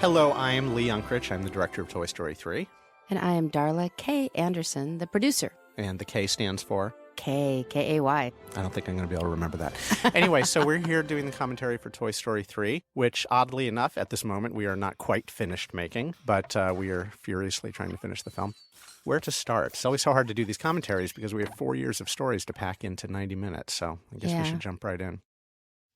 Hello, I am Lee Unkrich. I'm the director of Toy Story 3. And I am Darla K. Anderson, the producer. And the K stands for? K-A-Y. I don't think I'm going to be able to remember that. Anyway, so we're here doing the commentary for Toy Story 3, which, oddly enough, at this moment, we are not quite finished making, but we are furiously trying to finish the film. Where to start? It's always so hard to do these commentaries because we have 4 years of stories to pack into 90 minutes, so I guess we should jump right in.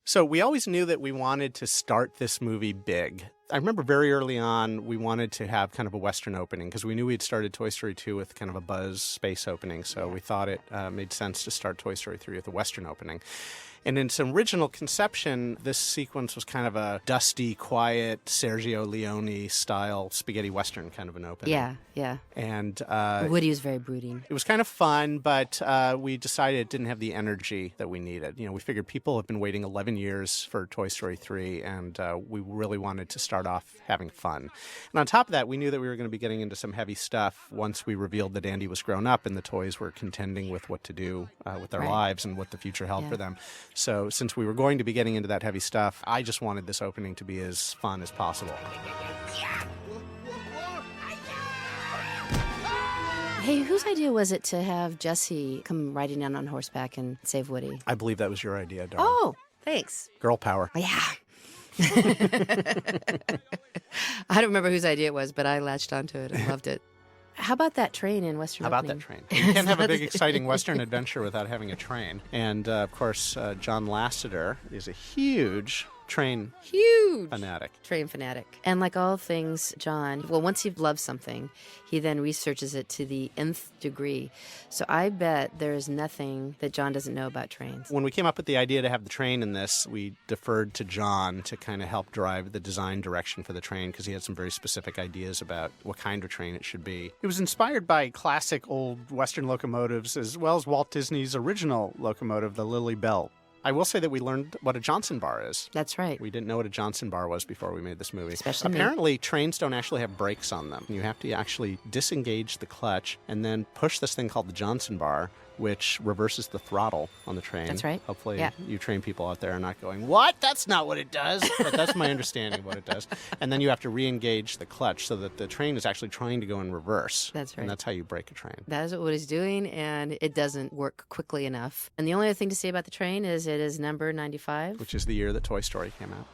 So we always knew that we wanted to start this movie big. I remember very early on, we wanted to have kind of a Western opening because we knew we'd started Toy Story 2 with kind of a Buzz space opening. So we thought it made sense to start Toy Story 3 with a Western opening. And in its original conception, this sequence was kind of a dusty, quiet, Sergio Leone-style spaghetti Western kind of an opening. Yeah. And Woody was very brooding. it was kind of fun, but we decided it didn't have the energy that we needed. You know, we figured people have been waiting 11 years for Toy Story 3, and we really wanted to start off having fun. And on top of that, we knew that we were going to be getting into some heavy stuff once we revealed that Andy was grown up and the toys were contending with what to do with their lives and what the future held for them. So since we were going to be getting into that heavy stuff, I just wanted this opening to be as fun as possible. Hey, whose idea was it to have Jessie come riding down on horseback and save Woody? I believe that was your idea, darling. Oh, thanks. Girl power. Yeah. I don't remember whose idea it was, but I latched onto it and loved it. How about that train in Western How about opening? that train? You can't have a big, exciting Western adventure without having a train. And, of course, John Lasseter is a huge train fanatic. Train fanatic. And like all things, John, well, once he loves something, he then researches it to the nth degree. So I bet there's nothing that John doesn't know about trains. When we came up with the idea to have the train in this, we deferred to John to kind of help drive the design direction for the train because he had some very specific ideas about what kind of train it should be. It was inspired by classic old Western locomotives as well as Walt Disney's original locomotive, the Lily Bell. I will say that we learned what a Johnson bar is. That's right. We didn't know what a Johnson bar was before we made this movie. Especially Apparently, trains don't actually have brakes on them. You have to actually disengage the clutch and then push this thing called the Johnson bar, which reverses the throttle on the train. That's right. Hopefully you train people out there are not going, what? That's not what it does. But that's my understanding of what it does. And then you have to re-engage the clutch so that the train is actually trying to go in reverse. That's right. And that's how you brake a train. That is what he's doing, and it doesn't work quickly enough. And the only other thing to say about the train is it is number 95. Which is the year that Toy Story came out.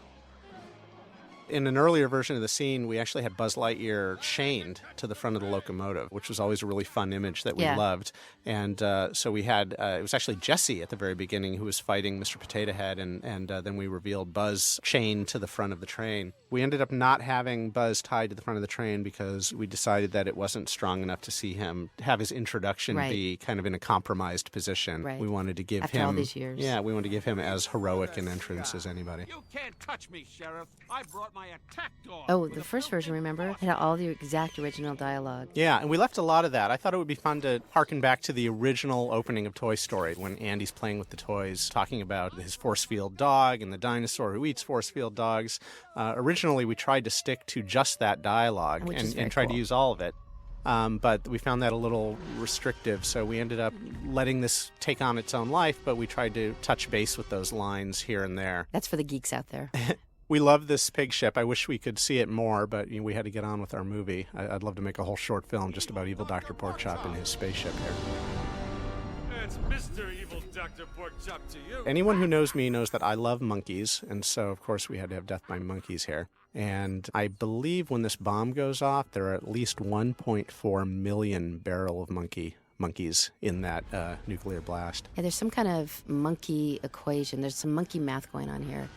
In an earlier version of the scene, we actually had Buzz Lightyear chained to the front of the locomotive, which was always a really fun image that we loved. And so we had, it was actually Jessie at the very beginning who was fighting Mr. Potato Head, and then we revealed Buzz chained to the front of the train. We ended up not having Buzz tied to the front of the train because we decided that it wasn't strong enough to see him have his introduction be kind of in a compromised position. Right. We wanted to give After him... all these years. Yeah, we wanted to give him as heroic an entrance as anybody. You can't touch me, Sheriff. I brought my attack dog. Oh, the first version, remember? It had all the exact original dialogue. Yeah, and we left a lot of that. I thought it would be fun to harken back to the original opening of Toy Story when Andy's playing with the toys, talking about his force field dog and the dinosaur who eats force field dogs. Originally, we tried to stick to just that dialogue and try to use all of it. But we found that a little restrictive, so we ended up letting this take on its own life, but we tried to touch base with those lines here and there. That's for the geeks out there. We love this pig ship. I wish we could see it more, but we had to get on with our movie. I'd love to make a whole short film just about Evil Dr. Porkchop and his spaceship here. It's Mr. Evil Dr. Porkchop to you. Anyone who knows me knows that I love monkeys, and so, of course, we had to have Death by Monkeys here. And I believe when this bomb goes off, there are at least 1.4 million barrel of monkeys in that nuclear blast. Yeah, there's some kind of monkey equation. There's some monkey math going on here.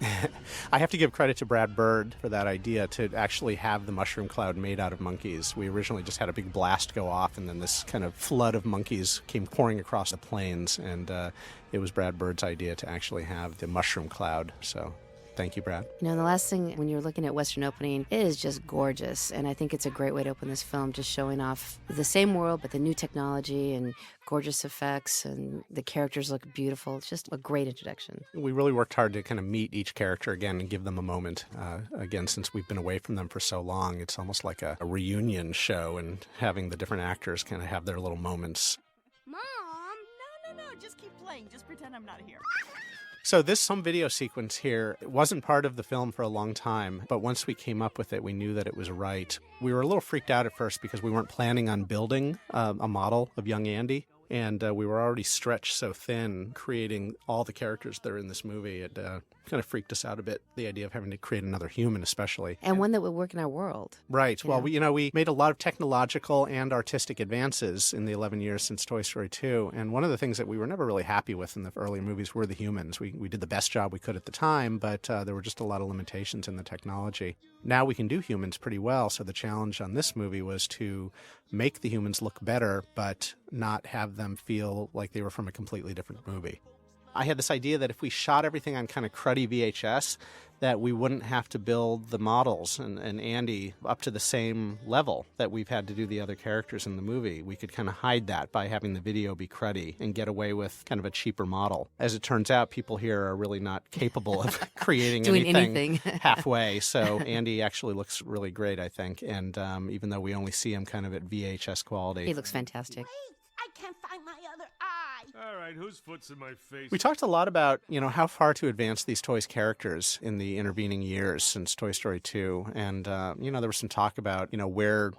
I have to give credit to Brad Bird for that idea to actually have the mushroom cloud made out of monkeys. We originally just had a big blast go off, and then this kind of flood of monkeys came pouring across the plains, and it was Brad Bird's idea to actually have the mushroom cloud. So thank you, Brad. You know, and the last thing, when you're looking at Western opening, it is just gorgeous. And I think it's a great way to open this film, just showing off the same world, but the new technology and gorgeous effects, and the characters look beautiful. It's just a great introduction. We really worked hard to kind of meet each character again and give them a moment. Again, since we've been away from them for so long, it's almost like a reunion show, and having the different actors kind of have their little moments. Mom! No, just keep playing. Just pretend I'm not here. So this home video sequence here wasn't part of the film for a long time, but once we came up with it, we knew that it was right. We were a little freaked out at first because we weren't planning on building a model of young Andy. And we were already stretched so thin creating all the characters that are in this movie. It kind of freaked us out a bit, the idea of having to create another human especially. And one that would work in our world. Right. Well, we made a lot of technological and artistic advances in the 11 years since Toy Story 2. And one of the things that we were never really happy with in the early movies were the humans. We did the best job we could at the time, but there were just a lot of limitations in the technology. Now we can do humans pretty well, so the challenge on this movie was to make the humans look better, but not have them feel like they were from a completely different movie. I had this idea that if we shot everything on kind of cruddy VHS, that we wouldn't have to build the models and Andy up to the same level that we've had to do the other characters in the movie. We could kind of hide that by having the video be cruddy and get away with kind of a cheaper model. As it turns out, people here are really not capable of creating Doing anything halfway. So Andy actually looks really great, I think. And even though we only see him kind of at VHS quality. He looks fantastic. I can't find my other eye. All right, whose foot's in my face? We talked a lot about, how far to advance these Toys characters in the intervening years since Toy Story 2. And, there was some talk about, where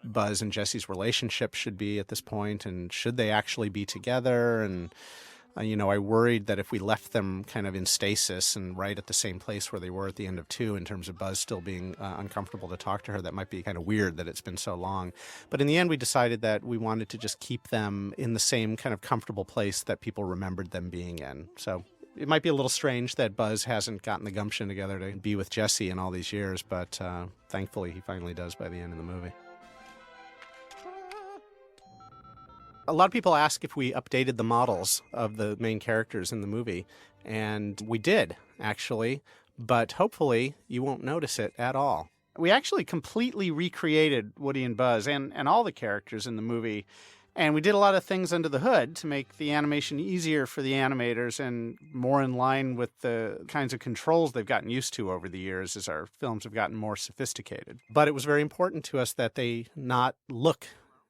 Buzz and Jesse's relationship should be at this point, and should they actually be together? And, I worried that if we left them kind of in stasis and right at the same place where they were at the end of 2 in terms of Buzz still being uncomfortable to talk to her, that might be kind of weird that it's been so long. But in the end, we decided that we wanted to just keep them in the same kind of comfortable place that people remembered them being in. So it might be a little strange that Buzz hasn't gotten the gumption together to be with Jesse in all these years, but thankfully he finally does by the end of the movie. A lot of people ask if we updated the models of the main characters in the movie, and we did, actually, but hopefully you won't notice it at all. We actually completely recreated Woody and Buzz and all the characters in the movie, and we did a lot of things under the hood to make the animation easier for the animators and more in line with the kinds of controls they've gotten used to over the years as our films have gotten more sophisticated. But it was very important to us that they not look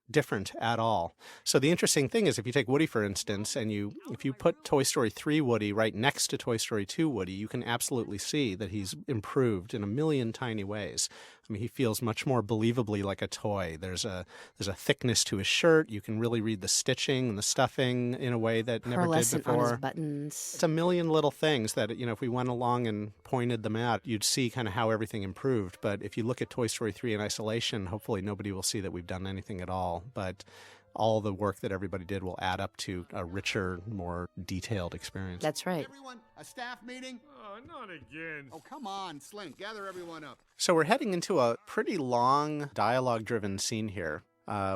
different at all. So the interesting thing is, if you take Woody, for instance, and if you put Toy Story 3 Woody right next to Toy Story 2 Woody, you can absolutely see that he's improved in a million tiny ways. I mean, he feels much more believably like a toy. There's a thickness to his shirt. You can really read the stitching and the stuffing in a way that never did before. On his buttons. It's a million little things that, if we went along and pointed them out, you'd see kind of how everything improved. But if you look at Toy Story 3 in isolation, hopefully nobody will see that we've done anything at all. But all the work that everybody did will add up to a richer, more detailed experience. That's right. Everyone, a staff meeting? Oh, not again. Oh, come on, Slink, gather everyone up. So we're heading into a pretty long dialogue-driven scene here,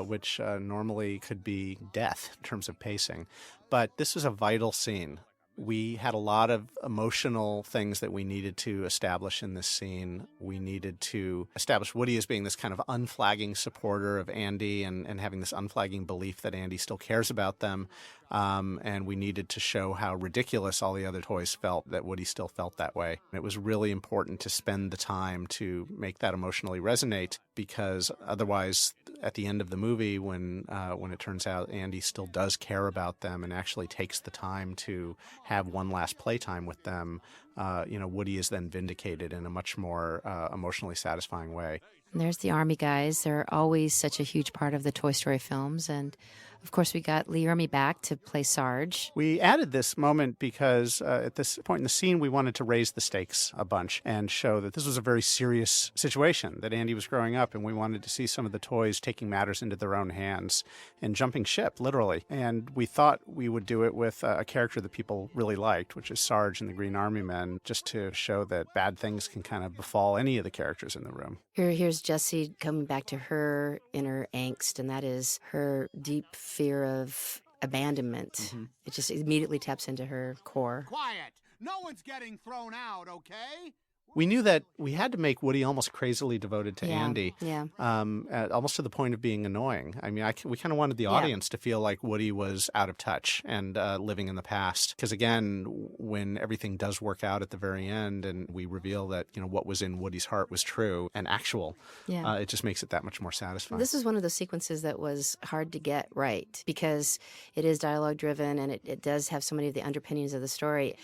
which normally could be death in terms of pacing. But this is a vital scene. We had a lot of emotional things that we needed to establish in this scene. We needed to establish Woody as being this kind of unflagging supporter of Andy and having this unflagging belief that Andy still cares about them. And we needed to show how ridiculous all the other toys felt, that Woody still felt that way. It was really important to spend the time to make that emotionally resonate, because otherwise, at the end of the movie, when it turns out Andy still does care about them and actually takes the time to have one last playtime with them, Woody is then vindicated in a much more emotionally satisfying way. And there's the Army guys. They're always such a huge part of the Toy Story films. And, of course, we got Lee Ermey back to play Sarge. We added this moment because at this point in the scene, we wanted to raise the stakes a bunch and show that this was a very serious situation, that Andy was growing up, and we wanted to see some of the toys taking matters into their own hands and jumping ship, literally. And we thought we would do it with a character that people really liked, which is Sarge and the Green Army Men, just to show that bad things can kind of befall any of the characters in the room. Here's Jessie coming back to her inner angst, and that is her deep fear of abandonment. Mm-hmm. It just immediately taps into her core. Quiet! No one's getting thrown out, okay? We knew that we had to make Woody almost crazily devoted to Andy, almost to the point of being annoying. I mean, we kind of wanted the audience to feel like Woody was out of touch and living in the past. Because again, when everything does work out at the very end and we reveal that, what was in Woody's heart was true and actual, it just makes it that much more satisfying. This is one of those sequences that was hard to get right because it is dialogue driven and it does have so many of the underpinnings of the story.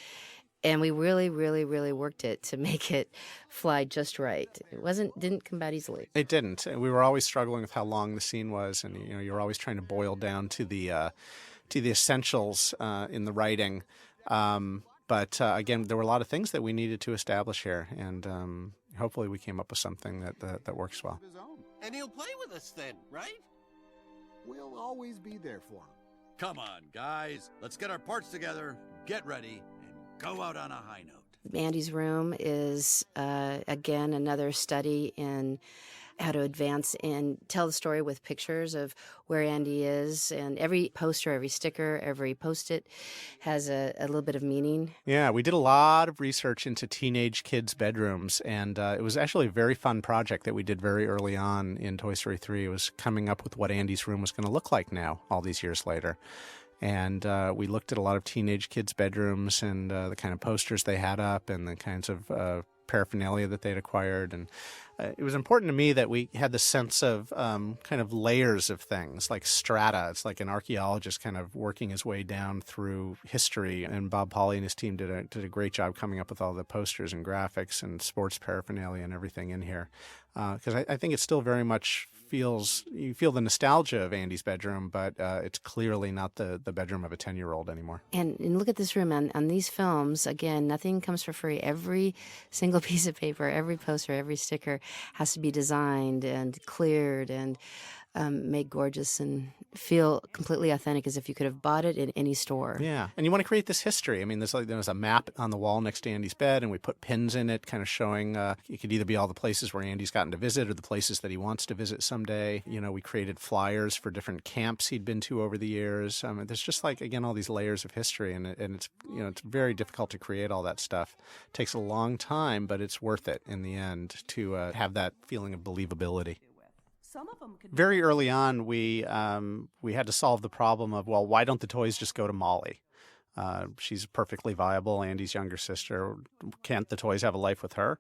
And we really, really, really worked it to make it fly just right. It didn't come out easily. It didn't. We were always struggling with how long the scene was, and you were always trying to boil down to the essentials in the writing. But again, there were a lot of things that we needed to establish here, and hopefully we came up with something that works well. His own. And he'll play with us then, right? We'll always be there for him. Come on, guys. Let's get our parts together, get ready, and go out on a high note. Andy's room is, again, another study in how to advance and tell the story with pictures of where Andy is. And every poster, every sticker, every Post-it has a little bit of meaning. Yeah, we did a lot of research into teenage kids' bedrooms, and it was actually a very fun project that we did very early on in Toy Story 3. It was coming up with what Andy's room was going to look like now, all these years later. And we looked at a lot of teenage kids' bedrooms and the kind of posters they had up and the kinds of paraphernalia that they'd acquired. And it was important to me that we had the sense of kind of layers of things, like strata. It's like an archaeologist kind of working his way down through history. And Bob Pauly and his team did a great job coming up with all the posters and graphics and sports paraphernalia and everything in here. Because I think it still very much you feel the nostalgia of Andy's bedroom, but it's clearly not the bedroom of a 10-year-old anymore. And look at this room. On these films, again, nothing comes for free. Every single piece of paper, every poster, every sticker has to be designed and cleared and made gorgeous and feel completely authentic, as if you could have bought it in any store. Yeah, and you want to create this history. I mean, there was a map on the wall next to Andy's bed, and we put pins in it, kind of showing it could either be all the places where Andy's gotten to visit or the places that he wants to visit someday. We created flyers for different camps he'd been to over the years. There's just again, all these layers of history, and it's it's very difficult to create all that stuff. It takes a long time, but it's worth it in the end to have that feeling of believability. Very early on, we had to solve the problem of, well, why don't the toys just go to Molly? She's perfectly viable, Andy's younger sister. Can't the toys have a life with her?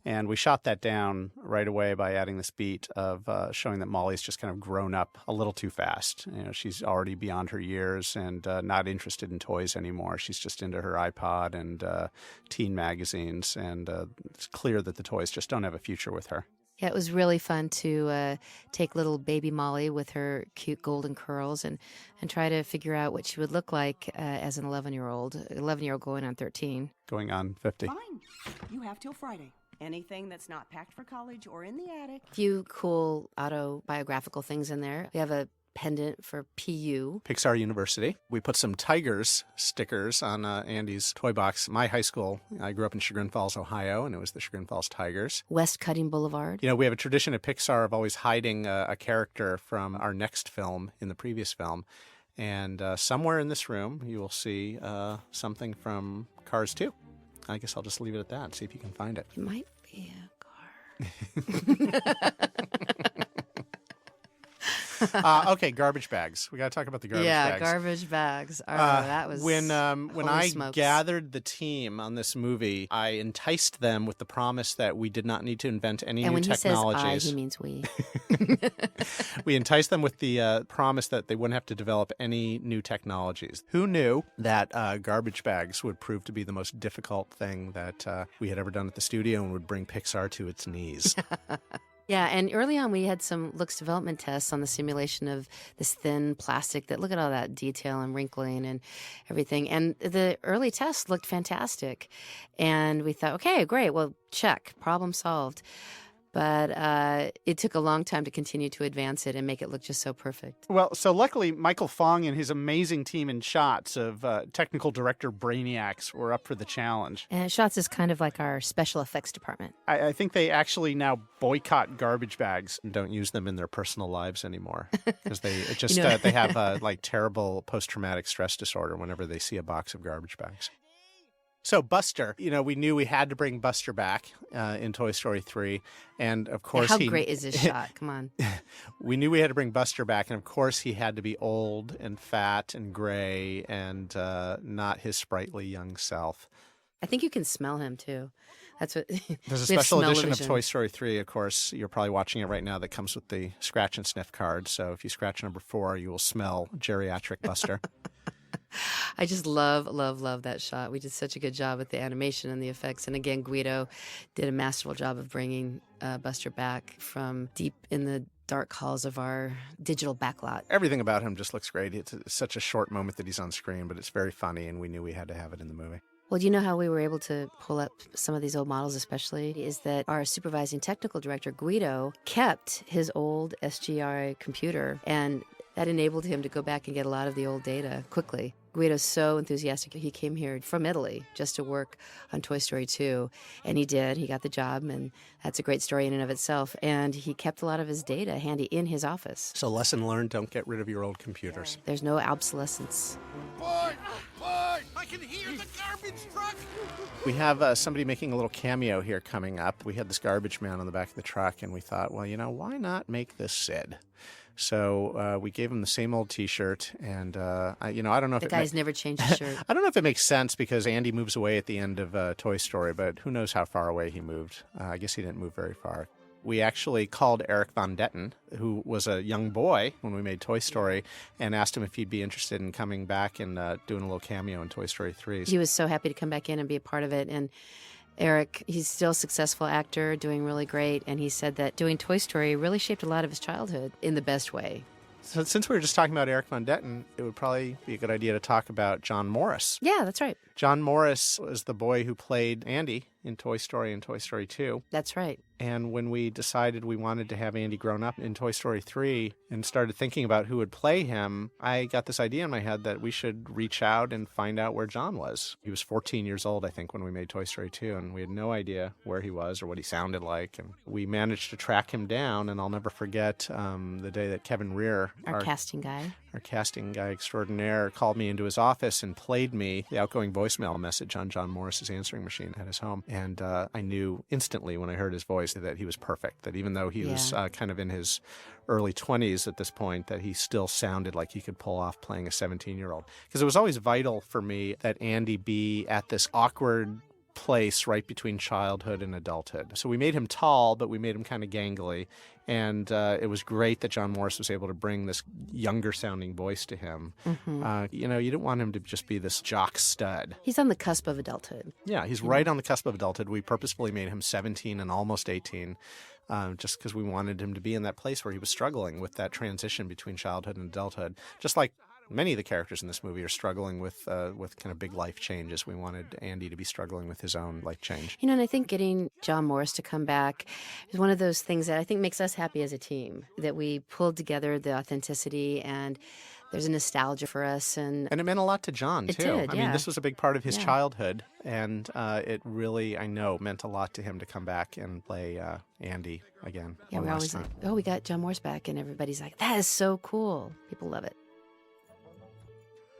And we shot that down right away by adding this beat of showing that Molly's just kind of grown up a little too fast. She's already beyond her years and not interested in toys anymore. She's just into her iPod and teen magazines, and it's clear that the toys just don't have a future with her. Yeah, it was really fun to take little baby Molly with her cute golden curls and try to figure out what she would look like as an 11-year-old going on 13. Going on 50. Fine. You have till Friday. Anything that's not packed for college or in the attic. A few cool autobiographical things in there. We have a pendant for PU. Pixar University. We put some Tigers stickers on Andy's toy box. My high school, I grew up in Chagrin Falls, Ohio, and it was the Chagrin Falls Tigers. West Cutting Boulevard. We have a tradition at Pixar of always hiding a character from our next film in the previous film. And somewhere in this room, you will see something from Cars 2. I guess I'll just leave it at that and see if you can find it. It might be a car. Okay, garbage bags. We got to talk about the garbage bags. Yeah, garbage bags. Oh, that was when I smokes. gathered the team on this movie, I enticed them with the promise that we did not need to invent any new technologies. And when he says I, he means we. We enticed them with the promise that they wouldn't have to develop any new technologies. Who knew that garbage bags would prove to be the most difficult thing that we had ever done at the studio and would bring Pixar to its knees? Yeah, and early on we had some looks development tests on the simulation of this thin plastic look at all that detail and wrinkling and everything. And the early tests looked fantastic. And we thought, okay, great, well, check, problem solved. But it took a long time to continue to advance it and make it look just so perfect. Well, so luckily, Michael Fong and his amazing team in Shots of technical director brainiacs were up for the challenge. And Shots is kind of like our special effects department. I think they actually now boycott garbage bags and don't use them in their personal lives anymore because they have terrible post-traumatic stress disorder whenever they see a box of garbage bags. So Buster, we knew we had to bring Buster back in Toy Story 3. And of course, how great is this shot? Come on. We knew we had to bring Buster back. And of course, he had to be old and fat and gray and not his sprightly young self. I think you can smell him, too. That's what. There's a special edition of Toy Story 3, of course. You're probably watching it right now that comes with the scratch and sniff card. So if you scratch number 4, you will smell geriatric Buster. I just love that shot. We did such a good job with the animation and the effects. And again, Guido did a masterful job of bringing Buster back from deep in the dark halls of our digital backlot. Everything about him just looks great. It's such a short moment that he's on screen, but it's very funny, and we knew we had to have it in the movie. Well, do you know how we were able to pull up some of these old models especially? Is that our supervising technical director, Guido, kept his old SGI computer, and that enabled him to go back and get a lot of the old data quickly. Guido's so enthusiastic. He came here from Italy just to work on Toy Story 2, and he did. He got the job, and that's a great story in and of itself. And he kept a lot of his data handy in his office. So lesson learned, don't get rid of your old computers. There's no obsolescence. Boy! Boy! I can hear the garbage truck! We have somebody making a little cameo here coming up. We had this garbage man on the back of the truck, and we thought, well, why not make this Sid? So we gave him the same old T-shirt, and I don't know if The guy's never changed his shirt. I don't know if it makes sense because Andy moves away at the end of Toy Story, but who knows how far away he moved? I guess he didn't move very far. We actually called Eric Von Detten, who was a young boy when we made Toy Story, and asked him if he'd be interested in coming back and doing a little cameo in Toy Story 3. He was so happy to come back in and be a part of it, and Eric, he's still a successful actor, doing really great, and he said that doing Toy Story really shaped a lot of his childhood in the best way. So since we were just talking about Eric Von Detten, it would probably be a good idea to talk about John Morris. Yeah, that's right. John Morris was the boy who played Andy in Toy Story and Toy Story 2. That's right. And when we decided we wanted to have Andy grown up in Toy Story 3 and started thinking about who would play him, I got this idea in my head that we should reach out and find out where John was. He was 14 years old, I think, when we made Toy Story 2, and we had no idea where he was or what he sounded like. And we managed to track him down, and I'll never forget the day that Kevin Rear, Our casting guy extraordinaire, called me into his office and played me the outgoing voicemail message on John Morris's answering machine at his home. And I knew instantly when I heard his voice that he was perfect, that even though he was kind of in his early 20s at this point, that he still sounded like he could pull off playing a 17-year-old. Because it was always vital for me that Andy be at this awkward place right between childhood and adulthood. So we made him tall, but we made him kind of gangly. And it was great that John Morris was able to bring this younger-sounding voice to him. Mm-hmm. You didn't want him to just be this jock stud. He's on the cusp of adulthood. Yeah, he's right on the cusp of adulthood. We purposefully made him 17 and almost 18 just because we wanted him to be in that place where he was struggling with that transition between childhood and adulthood. Just like many of the characters in this movie are struggling with kind of big life changes. We wanted Andy to be struggling with his own life change. And I think getting John Morris to come back is one of those things that I think makes us happy as a team, that we pulled together the authenticity, and there's a nostalgia for us. And it meant a lot to John, it too. Did, I mean, this was a big part of his Yeah. childhood, and it really, I know, meant a lot to him to come back and play Andy again. Yeah, one we're last always time. like, we got John Morris back, and everybody's like, that is so cool. People love it.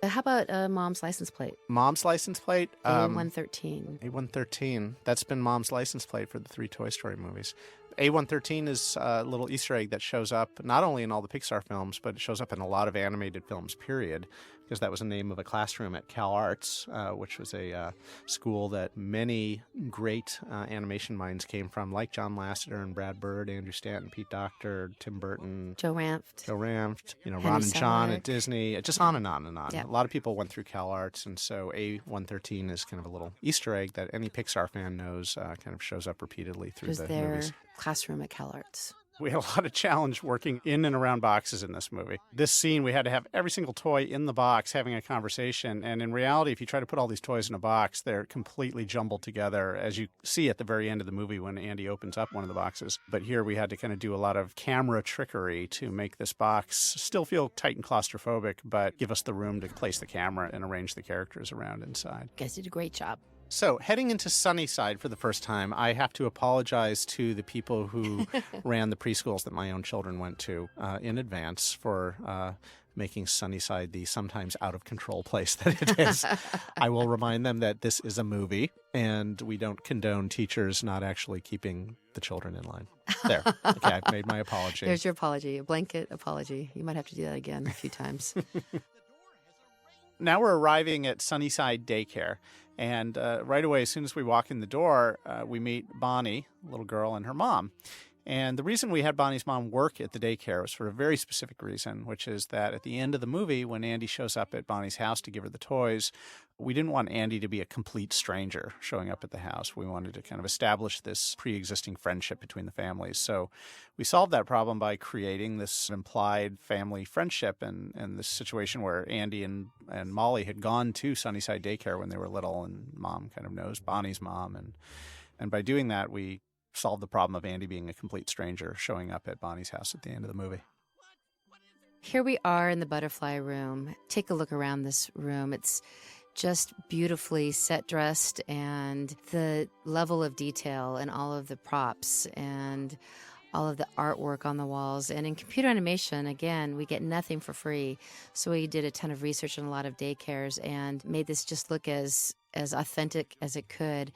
How about Mom's license plate? Mom's license plate? A113. A113. That's been Mom's license plate for the 3 Toy Story movies. A113 is a little Easter egg that shows up not only in all the Pixar films, but it shows up in a lot of animated films, period, because that was the name of a classroom at Cal Arts, which was a school that many great animation minds came from, like John Lasseter and Brad Bird, Andrew Stanton, Pete Docter, Tim Burton, Joe Ranft, Ron and John at Disney, just on and on and on. Yeah. A lot of people went through Cal Arts, and so A113 is kind of a little Easter egg that any Pixar fan knows kind of shows up repeatedly through was the their movies. classroom at Cal Arts. We had a lot of challenge working in and around boxes in this movie. This scene, we had to have every single toy in the box having a conversation. And in reality, if you try to put all these toys in a box, they're completely jumbled together, as you see at the very end of the movie when Andy opens up one of the boxes. But here we had to kind of do a lot of camera trickery to make this box still feel tight and claustrophobic, but give us the room to place the camera and arrange the characters around inside. You guys did a great job. So, heading into Sunnyside for the first time, I have to apologize to the people who ran the preschools that my own children went to in advance for making Sunnyside the sometimes out-of-control place that it is. I will remind them that this is a movie, and we don't condone teachers not actually keeping the children in line. There. Okay, I've made my apology. There's your apology, a blanket apology. You might have to do that again a few times. Now we're arriving at Sunnyside Daycare. And right away, as soon as we walk in the door, we meet Bonnie, a little girl, and her mom. And the reason we had Bonnie's mom work at the daycare was for a very specific reason, which is that at the end of the movie, when Andy shows up at Bonnie's house to give her the toys, we didn't want Andy to be a complete stranger showing up at the house. We wanted to kind of establish this pre-existing friendship between the families. So we solved that problem by creating this implied family friendship and this situation where Andy and Molly had gone to Sunnyside Daycare when they were little, and Mom kind of knows Bonnie's mom. And by doing that, we solved the problem of Andy being a complete stranger showing up at Bonnie's house at the end of the movie. Here we are in the butterfly room. Take a look around this room. It's just beautifully set dressed, and the level of detail and all of the props and all of the artwork on the walls. And in computer animation, again, we get nothing for free. So we did a ton of research in a lot of daycares and made this just look as authentic as it could.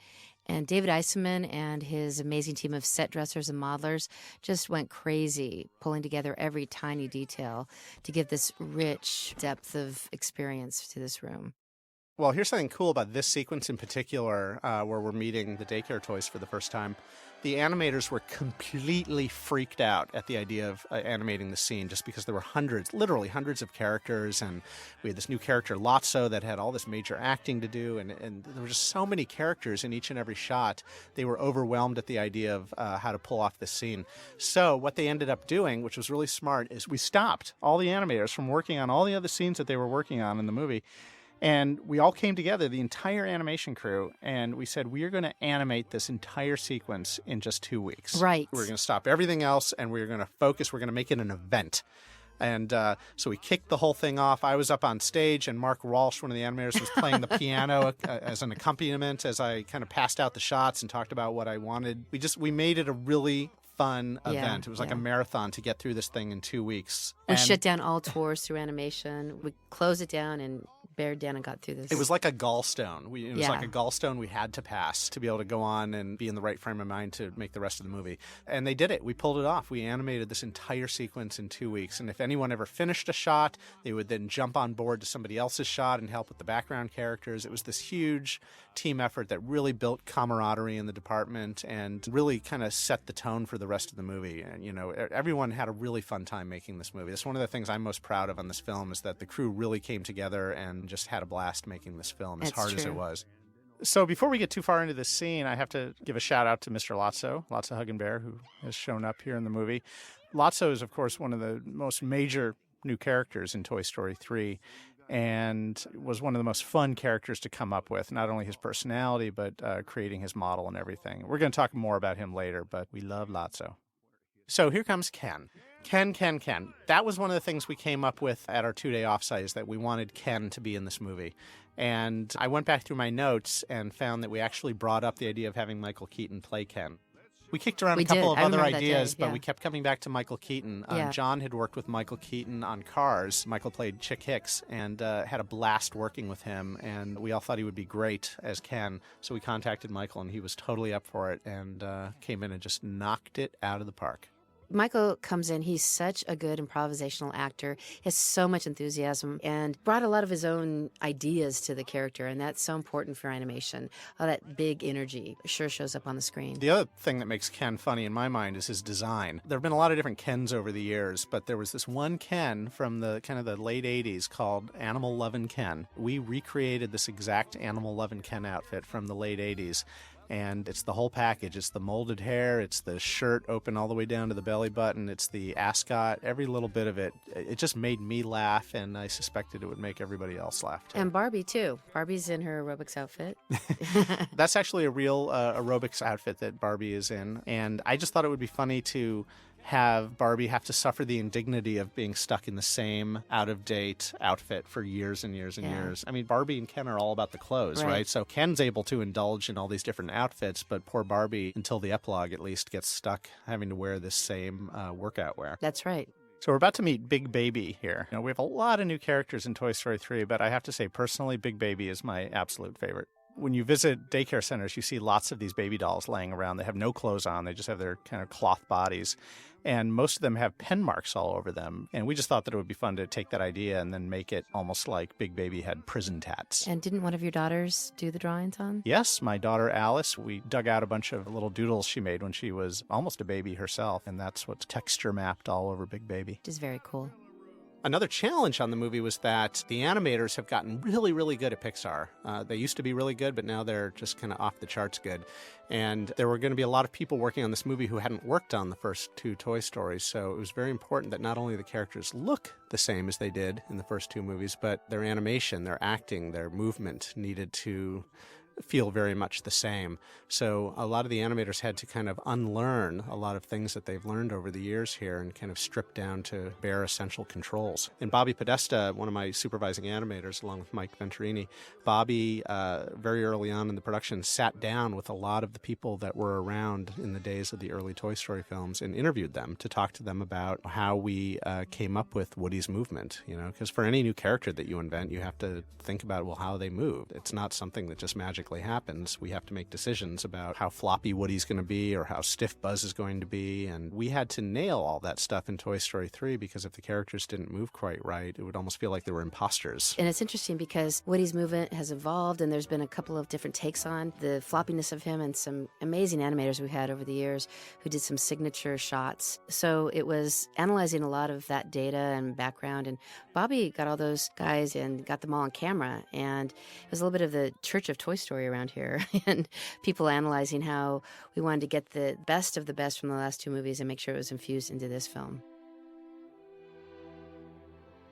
And David Eisenman and his amazing team of set dressers and modelers just went crazy, pulling together every tiny detail to give this rich depth of experience to this room. Well, here's something cool about this sequence in particular, where we're meeting the daycare toys for the first time. The animators were completely freaked out at the idea of animating the scene, just because there were literally hundreds of characters, and we had this new character, Lotso, that had all this major acting to do, and there were just so many characters in each and every shot. They were overwhelmed at the idea of how to pull off this scene. So what they ended up doing, which was really smart, is we stopped all the animators from working on all the other scenes that they were working on in the movie. And we all came together, the entire animation crew, and we said, we are going to animate this entire sequence in just 2 weeks. Right. We're going to stop everything else, and we're going to focus. We're going to make it an event. And so we kicked the whole thing off. I was up on stage, and Mark Walsh, one of the animators, was playing the piano as an accompaniment as I kind of passed out the shots and talked about what I wanted. We made it a really fun event. It was like a marathon to get through this thing in 2 weeks. We shut down all tours through animation. We closed it down and bared down and got through this. It was like a gallstone. It was like a gallstone we had to pass to be able to go on and be in the right frame of mind to make the rest of the movie. And they did it. We pulled it off. We animated this entire sequence in 2 weeks. And if anyone ever finished a shot, they would then jump on board to somebody else's shot and help with the background characters. It was this huge team effort that really built camaraderie in the department and really kind of set the tone for the rest of the movie. And, everyone had a really fun time making this movie. That's one of the things I'm most proud of on this film, is that the crew really came together and just had a blast making this film, as hard as it was. So before we get too far into this scene, I have to give a shout out to Mr. Lotso Huggenbear, who has shown up here in the movie. Lotso is, of course, one of the most major new characters in Toy Story 3, and was one of the most fun characters to come up with, not only his personality, but creating his model and everything. We're going to talk more about him later, but we love Lotso. So here comes Ken. Ken. That was one of the things we came up with at our 2-day offsite, is that we wanted Ken to be in this movie. And I went back through my notes and found that we actually brought up the idea of having Michael Keaton play Ken. We kicked around a couple of other ideas, but we kept coming back to Michael Keaton. John had worked with Michael Keaton on Cars. Michael played Chick Hicks and had a blast working with him, and we all thought he would be great as Ken. So we contacted Michael, and he was totally up for it and came in and just knocked it out of the park. Michael comes in. He's such a good improvisational actor. He has so much enthusiasm and brought a lot of his own ideas to the character, and that's so important for animation. All that big energy sure shows up on the screen. The other thing that makes Ken funny in my mind is his design. There have been a lot of different Kens over the years, but there was this one Ken from the kind of the late 80s called Animal Lovin' Ken. We recreated this exact Animal Lovin' Ken outfit from the late 80s. And it's the whole package. It's the molded hair, it's the shirt open all the way down to the belly button, it's the ascot, every little bit of it. It just made me laugh, and I suspected it would make everybody else laugh too. And Barbie too. Barbie's in her aerobics outfit. That's actually a real aerobics outfit that Barbie is in. And I just thought it would be funny to have Barbie have to suffer the indignity of being stuck in the same out-of-date outfit for years and years and years. I mean, Barbie and Ken are all about the clothes, right? So Ken's able to indulge in all these different outfits, but poor Barbie, until the epilogue at least, gets stuck having to wear this same workout wear. That's right. So we're about to meet Big Baby here. We have a lot of new characters in Toy Story 3, but I have to say, personally, Big Baby is my absolute favorite. When you visit daycare centers, you see lots of these baby dolls laying around. They have no clothes on. They just have their kind of cloth bodies. And most of them have pen marks all over them. And we just thought that it would be fun to take that idea and then make it almost like Big Baby had prison tats. And didn't one of your daughters do the drawings on? Yes, my daughter Alice, we dug out a bunch of little doodles she made when she was almost a baby herself. And that's what's texture mapped all over Big Baby. Which is very cool. Another challenge on the movie was that the animators have gotten really, really good at Pixar. They used to be really good, but now they're just kind of off the charts good. And there were going to be a lot of people working on this movie who hadn't worked on the first two Toy Stories, so it was very important that not only the characters look the same as they did in the first two movies, but their animation, their acting, their movement needed to feel very much the same. So a lot of the animators had to kind of unlearn a lot of things that they've learned over the years here and kind of strip down to bare essential controls. And Bobby Podesta, one of my supervising animators, along with Mike Venturini, Bobby, very early on in the production, sat down with a lot of the people that were around in the days of the early Toy Story films and interviewed them to talk to them about how we came up with Woody's movement, you know, because for any new character that you invent, you have to think about, well, how they move. It's not something that just magically happens. We have to make decisions about how floppy Woody's going to be or how stiff Buzz is going to be, and we had to nail all that stuff in Toy Story 3 because if the characters didn't move quite right, it would almost feel like they were imposters. And it's interesting because Woody's movement has evolved, and there's been a couple of different takes on the floppiness of him, and some amazing animators we had over the years who did some signature shots. So it was analyzing a lot of that data and background, and Bobby got all those guys and got them all on camera, and it was a little bit of the Church of Toy Story around here, and people analyzing how we wanted to get the best of the best from the last two movies and make sure it was infused into this film.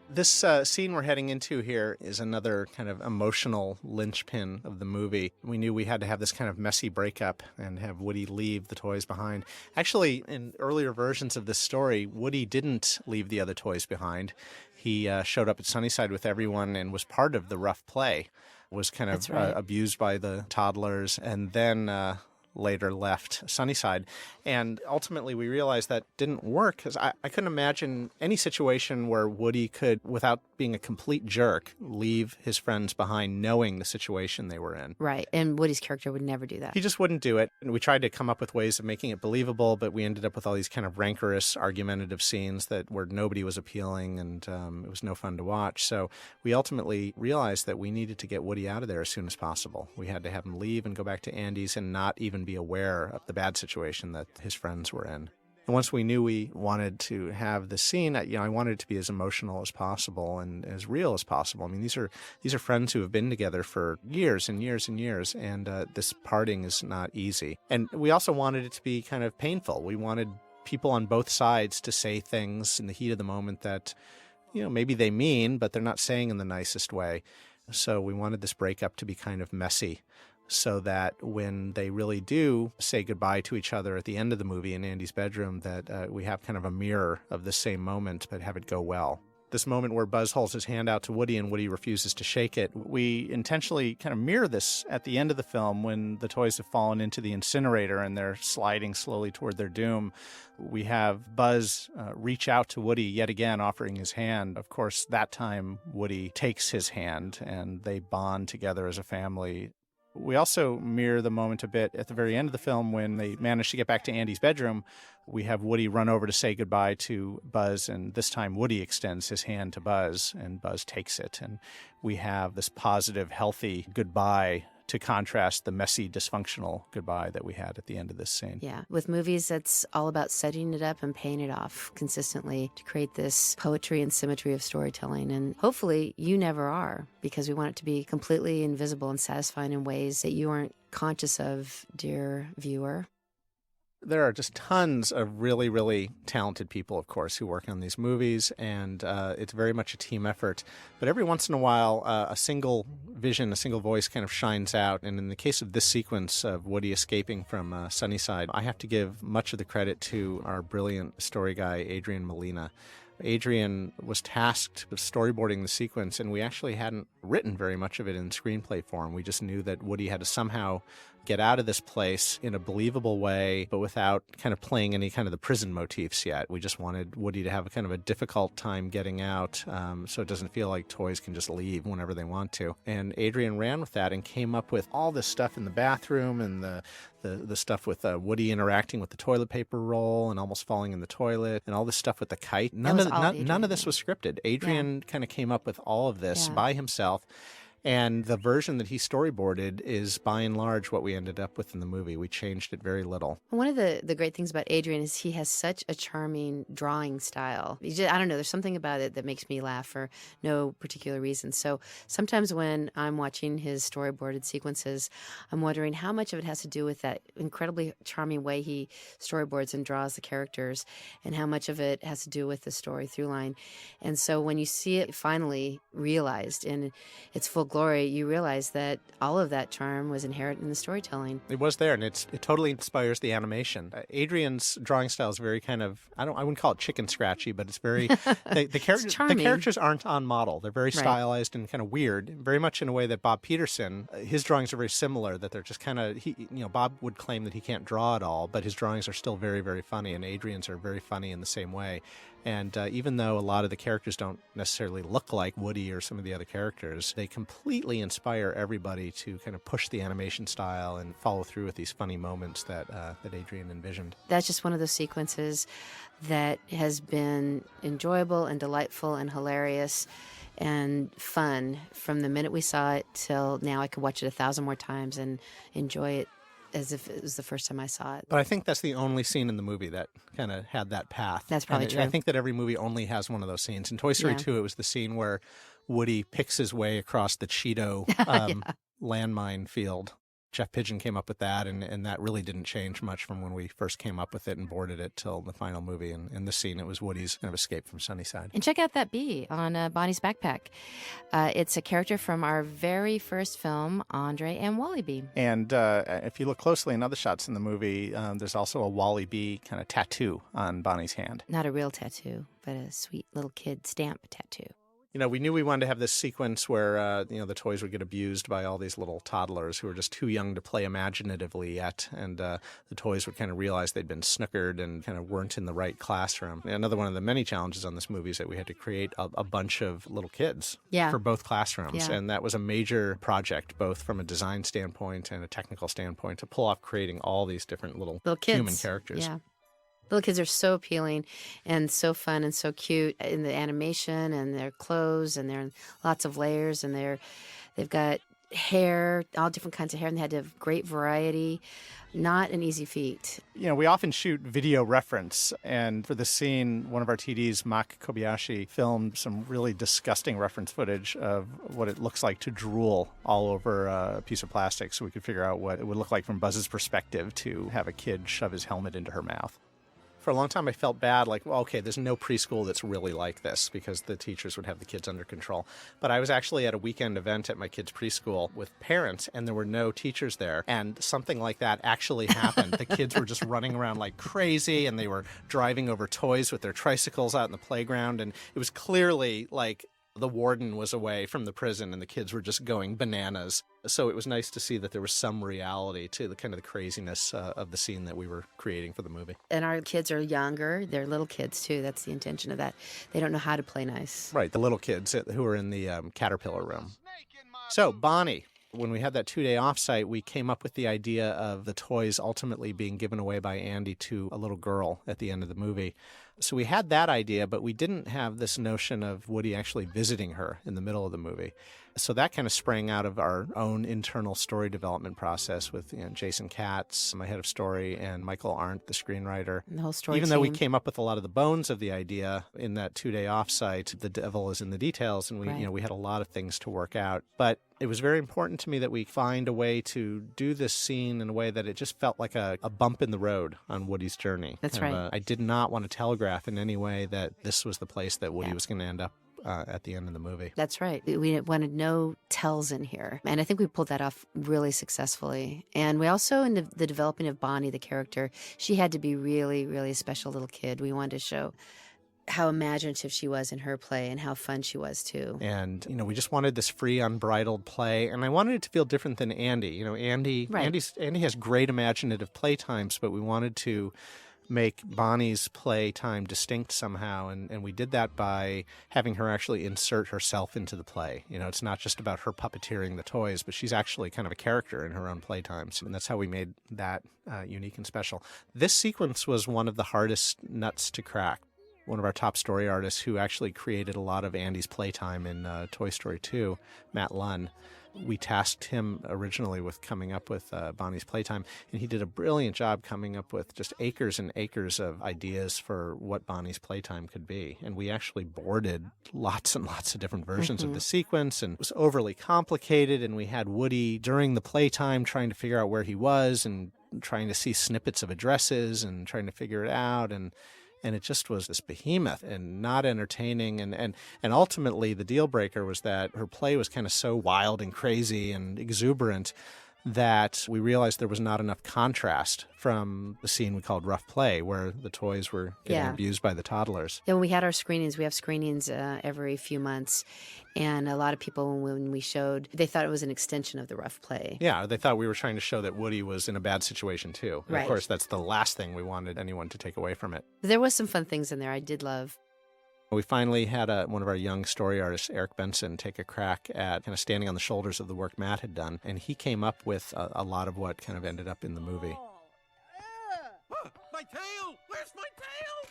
This scene we're heading into here is another kind of emotional linchpin of the movie. We knew we had to have this kind of messy breakup and have Woody leave the toys behind. Actually, in earlier versions of this story, Woody didn't leave the other toys behind. He showed up at Sunnyside with everyone and was part of the rough play, was kind of abused by the toddlers, and then later left Sunnyside. And ultimately we realized that didn't work because I couldn't imagine any situation where Woody could, without being a complete jerk, leave his friends behind knowing the situation they were in. Right, and Woody's character would never do that. He just wouldn't do it. And we tried to come up with ways of making it believable, but we ended up with all these kind of rancorous, argumentative scenes where nobody was appealing, and it was no fun to watch. So we ultimately realized that we needed to get Woody out of there as soon as possible. We had to have him leave and go back to Andy's and not even be aware of the bad situation that his friends were in. And once we knew we wanted to have the scene, I wanted it to be as emotional as possible and as real as possible. I mean, these are friends who have been together for years and years and years, and this parting is not easy. And we also wanted it to be kind of painful. We wanted people on both sides to say things in the heat of the moment that, maybe they mean, but they're not saying in the nicest way. So we wanted this breakup to be kind of messy, so that when they really do say goodbye to each other at the end of the movie in Andy's bedroom, that we have kind of a mirror of the same moment, but have it go well. This moment where Buzz holds his hand out to Woody and Woody refuses to shake it, we intentionally kind of mirror this at the end of the film when the toys have fallen into the incinerator and they're sliding slowly toward their doom. We have Buzz reach out to Woody yet again, offering his hand. Of course, that time Woody takes his hand and they bond together as a family. We also mirror the moment a bit at the very end of the film when they manage to get back to Andy's bedroom. We have Woody run over to say goodbye to Buzz, and this time Woody extends his hand to Buzz, and Buzz takes it. And we have this positive, healthy goodbye to contrast the messy, dysfunctional goodbye that we had at the end of this scene. Yeah, with movies, that's all about setting it up and paying it off consistently to create this poetry and symmetry of storytelling. And hopefully you never are, because we want it to be completely invisible and satisfying in ways that you aren't conscious of, dear viewer. There are just tons of really, really talented people, of course, who work on these movies, and it's very much a team effort. But every once in a while, a single vision, a single voice kind of shines out. And in the case of this sequence of Woody escaping from Sunnyside, I have to give much of the credit to our brilliant story guy, Adrian Molina. Adrian was tasked with storyboarding the sequence, and we actually hadn't written very much of it in screenplay form. We just knew that Woody had to somehow get out of this place in a believable way, but without kind of playing any kind of the prison motifs yet. We just wanted Woody to have a kind of a difficult time getting out, so it doesn't feel like toys can just leave whenever they want to. And Adrian ran with that and came up with all this stuff in the bathroom and the stuff with Woody interacting with the toilet paper roll and almost falling in the toilet, and all this stuff with the kite. None of this was scripted. Adrian kind of came up with all of this by himself. And the version that he storyboarded is, by and large, what we ended up with in the movie. We changed it very little. One of the great things about Adrian is he has such a charming drawing style. I don't know, there's something about it that makes me laugh for no particular reason. So sometimes when I'm watching his storyboarded sequences, I'm wondering how much of it has to do with that incredibly charming way he storyboards and draws the characters, and how much of it has to do with the story through line. And so when you see it finally realized in its full glory, you realize that all of that charm was inherent in the storytelling. It was there, and it totally inspires the animation. Adrian's drawing style is very kind of, I wouldn't call it chicken scratchy, but it's very, the characters aren't on model. They're very stylized and kind of weird, very much in a way that Bob Peterson, his drawings are very similar, that they're just kind of, Bob would claim that he can't draw at all, but his drawings are still very, very funny, and Adrian's are very funny in the same way. And even though a lot of the characters don't necessarily look like Woody or some of the other characters, they completely inspire everybody to kind of push the animation style and follow through with these funny moments that Adrian envisioned. That's just one of those sequences that has been enjoyable and delightful and hilarious and fun from the minute we saw it till now. I could watch it 1,000 more times and enjoy it as if it was the first time I saw it. But I think that's the only scene in the movie that kind of had that path. That's probably true. I think that every movie only has one of those scenes. In Toy Story 2, it was the scene where Woody picks his way across the Cheeto landmine field. Jeff Pigeon came up with that, and that really didn't change much from when we first came up with it and boarded it till the final movie. And in this scene, it was Woody's kind of escape from Sunnyside. And check out that bee on Bonnie's backpack. It's a character from our very first film, Andre and Wally Bee. And if you look closely in other shots in the movie, there's also a Wally Bee kind of tattoo on Bonnie's hand. Not a real tattoo, but a sweet little kid stamp tattoo. We knew we wanted to have this sequence where, the toys would get abused by all these little toddlers who were just too young to play imaginatively yet. And the toys would kind of realize they'd been snookered and kind of weren't in the right classroom. Another one of the many challenges on this movie is that we had to create a bunch of little kids for both classrooms. And that was a major project, both from a design standpoint and a technical standpoint, to pull off creating all these different little kids. Human characters. Yeah. Little kids are so appealing and so fun and so cute in the animation and their clothes, and they're in lots of layers, and they've got hair, all different kinds of hair, and they had to have great variety. Not an easy feat. We often shoot video reference, and for the scene, one of our TDs, Mak Kobayashi, filmed some really disgusting reference footage of what it looks like to drool all over a piece of plastic, so we could figure out what it would look like from Buzz's perspective to have a kid shove his helmet into her mouth. For a long time, I felt bad, like, well, okay, there's no preschool that's really like this, because the teachers would have the kids under control. But I was actually at a weekend event at my kids' preschool with parents, and there were no teachers there. And something like that actually happened. The kids were just running around like crazy, and they were driving over toys with their tricycles out in the playground. And it was clearly like the warden was away from the prison, and the kids were just going bananas. So it was nice to see that there was some reality to the kind of the craziness of the scene that we were creating for the movie. And our kids are younger. They're little kids, too. That's the intention of that. They don't know how to play nice. Right, the little kids who are in the caterpillar room. So, Bonnie. When we had that 2-day offsite, we came up with the idea of the toys ultimately being given away by Andy to a little girl at the end of the movie. So we had that idea, but we didn't have this notion of Woody actually visiting her in the middle of the movie. So that kind of sprang out of our own internal story development process with Jason Katz, my head of story, and Michael Arndt, the screenwriter. And the whole story Even team. though we came up with a lot of the bones of the idea in that 2-day offsite, the devil is in the details, and we had a lot of things to work out. But it was very important to me that we find a way to do this scene in a way that it just felt like a bump in the road on Woody's journey. That's right. I did not want to telegraph in any way that this was the place that Woody was going to end up at the end of the movie. That's right. We wanted no tells in here. And I think we pulled that off really successfully. And we also, in the developing of Bonnie, the character, she had to be really, really a special little kid. We wanted to show how imaginative she was in her play and how fun she was too. And, we just wanted this free, unbridled play. And I wanted it to feel different than Andy. Andy has great imaginative play times, but we wanted to make Bonnie's play time distinct somehow. And we did that by having her actually insert herself into the play. It's not just about her puppeteering the toys, but she's actually kind of a character in her own play times. And that's how we made that unique and special. This sequence was one of the hardest nuts to crack. One of our top story artists who actually created a lot of Andy's playtime in Toy Story 2, Matt Lunn. We tasked him originally with coming up with Bonnie's playtime, and he did a brilliant job coming up with just acres and acres of ideas for what Bonnie's playtime could be. And we actually boarded lots and lots of different versions of the sequence, and it was overly complicated, and we had Woody during the playtime trying to figure out where he was and trying to see snippets of addresses and trying to figure it out, and it just was this behemoth and not entertaining. And ultimately, the deal breaker was that her play was kind of so wild and crazy and exuberant that we realized there was not enough contrast from the scene we called Rough Play, where the toys were getting abused by the toddlers. Yeah, when we had our screenings, we have screenings every few months, and a lot of people, when we showed, they thought it was an extension of the Rough Play. Yeah, they thought we were trying to show that Woody was in a bad situation, too. And right. Of course, that's the last thing we wanted anyone to take away from it. There was some fun things in there I did love. We finally had one of our young story artists, Eric Benson, take a crack at kind of standing on the shoulders of the work Matt had done, and he came up with a lot of what kind of ended up in the movie. My tail! Where's my tail?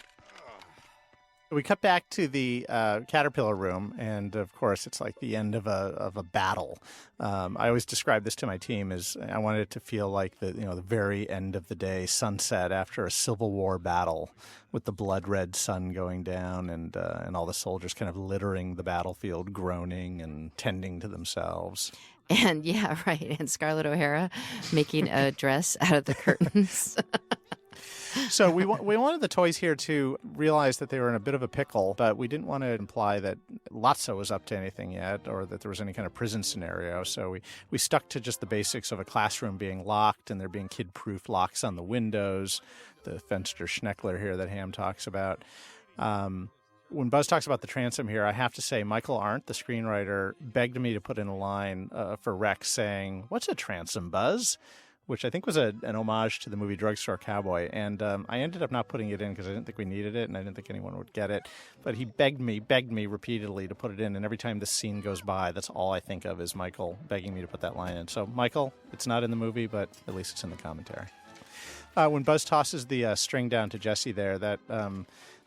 We cut back to the caterpillar room, and of course, it's like the end of a battle. I always describe this to my team as I wanted it to feel like the very end of the day, sunset after a Civil War battle, with the blood red sun going down, and all the soldiers kind of littering the battlefield, groaning and tending to themselves. And yeah, right. And Scarlett O'Hara making a dress out of the curtains. So we wanted the toys here to realize that they were in a bit of a pickle, but we didn't want to imply that Lotso was up to anything yet or that there was any kind of prison scenario. So we stuck to just the basics of a classroom being locked and there being kid-proof locks on the windows, the Fenster Schneckler here that Ham talks about. When Buzz talks about the transom here, I have to say Michael Arndt, the screenwriter, begged me to put in a line for Rex saying, "What's a transom, Buzz?" Which I think was an homage to the movie Drugstore Cowboy. And I ended up not putting it in because I didn't think we needed it and I didn't think anyone would get it. But he begged me repeatedly to put it in. And every time this scene goes by, that's all I think of is Michael begging me to put that line in. So, Michael, it's not in the movie, but at least it's in the commentary. When Buzz tosses the string down to Jesse there, that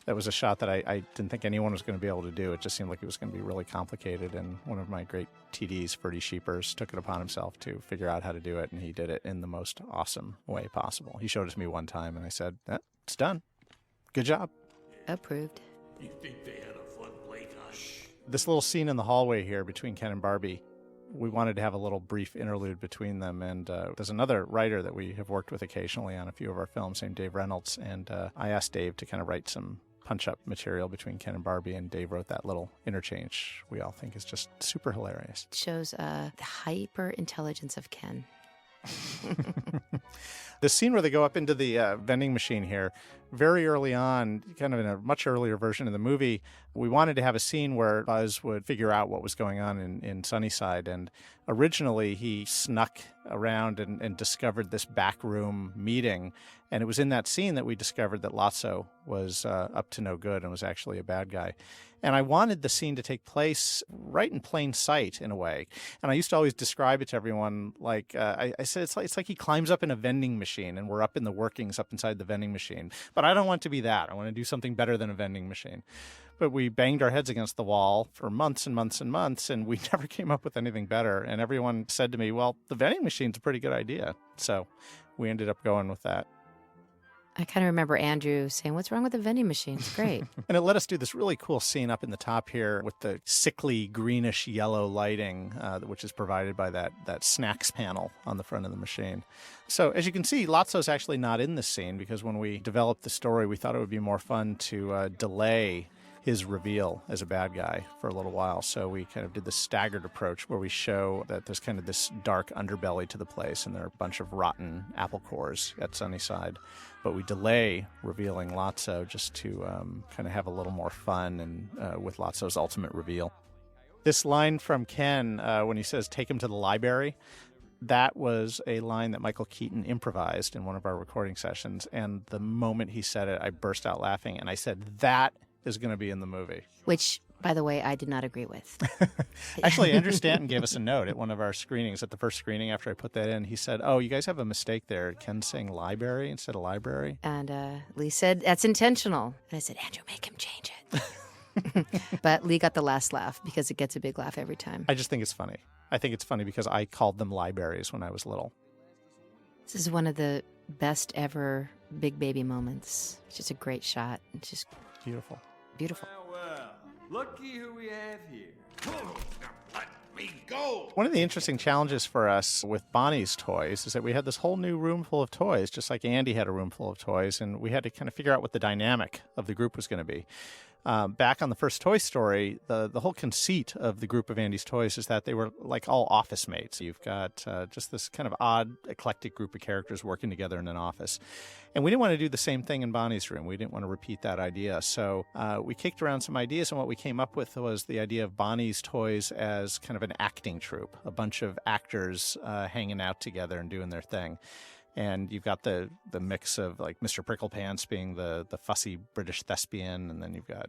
was a shot that I didn't think anyone was going to be able to do. It just seemed like it was going to be really complicated, and one of my great TDs, Ferdy Sheepers, took it upon himself to figure out how to do it, and he did it in the most awesome way possible. He showed it to me one time, and I said, it's done. Good job. Approved. You think they had a fun playtime? This little scene in the hallway here between Ken and Barbie, we wanted to have a little brief interlude between them, and there's another writer that we have worked with occasionally on a few of our films named Dave Reynolds, and I asked Dave to kind of write some punch-up material between Ken and Barbie, and Dave wrote that little interchange we all think is just super hilarious. It shows the hyper-intelligence of Ken. The scene where they go up into the vending machine here, very early on, kind of in a much earlier version of the movie, we wanted to have a scene where Buzz would figure out what was going on in Sunnyside. And originally, he snuck around and discovered this backroom meeting. And it was in that scene that we discovered that Lotso was up to no good and was actually a bad guy. And I wanted the scene to take place right in plain sight, in a way. And I used to always describe it to everyone like, I said, it's like he climbs up in a vending machine and we're up in the workings up inside the vending machine. But I don't want to be that. I want to do something better than a vending machine. But we banged our heads against the wall for months and months and months, and we never came up with anything better. And everyone said to me, well, the vending machine's a pretty good idea. So we ended up going with that. I kind of remember Andrew saying, "What's wrong with the vending machine? It's great." And it let us do this really cool scene up in the top here with the sickly greenish yellow lighting, which is provided by that snacks panel on the front of the machine. So as you can see, Lotso's actually not in this scene because when we developed the story, we thought it would be more fun to delay his reveal as a bad guy for a little while. So we kind of did the staggered approach where we show that there's kind of this dark underbelly to the place, and there are a bunch of rotten apple cores at Sunnyside. But we delay revealing Lotso just to kind of have a little more fun and with Lotso's ultimate reveal. This line from Ken when he says, "Take him to the library," that was a line that Michael Keaton improvised in one of our recording sessions. And the moment he said it, I burst out laughing. And I said, that is going to be in the movie. Which, by the way, I did not agree with. Actually, Andrew Stanton gave us a note at one of our screenings, at the first screening after I put that in. He said, "Oh, you guys have a mistake there. Ken's saying library instead of library." And Lee said, "That's intentional." And I said, "Andrew, make him change it." But Lee got the last laugh because it gets a big laugh every time. I just think it's funny. I think it's funny because I called them libraries when I was little. This is one of the best ever big baby moments. It's just a great shot. It's just Beautiful. beautiful. Well, looky who we have here. Let me go! One of the interesting challenges for us with Bonnie's toys is that we had this whole new room full of toys, just like Andy had a room full of toys, and we had to kind of figure out what the dynamic of the group was going to be. Back on the first Toy Story, the whole conceit of the group of Andy's toys is that they were like all office mates. You've got just this kind of odd, eclectic group of characters working together in an office. And we didn't want to do the same thing in Bonnie's room. We didn't want to repeat that idea. So we kicked around some ideas, and what we came up with was the idea of Bonnie's toys as kind of an acting troupe, a bunch of actors hanging out together and doing their thing. And you've got the mix of like Mr. Pricklepants being the fussy British thespian, and then you've got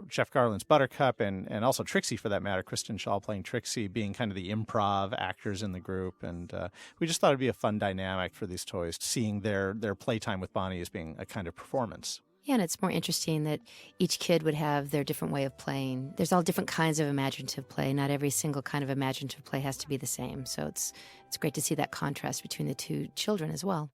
Jeff Garland's Buttercup, and also Trixie for that matter, Kristen Shaw playing Trixie, being kind of the improv actors in the group. And we just thought it'd be a fun dynamic for these toys, seeing their playtime with Bonnie as being a kind of performance. Yeah, and it's more interesting that each kid would have their different way of playing. There's all different kinds of imaginative play. Not every single kind of imaginative play has to be the same. So it's great to see that contrast between the two children as well.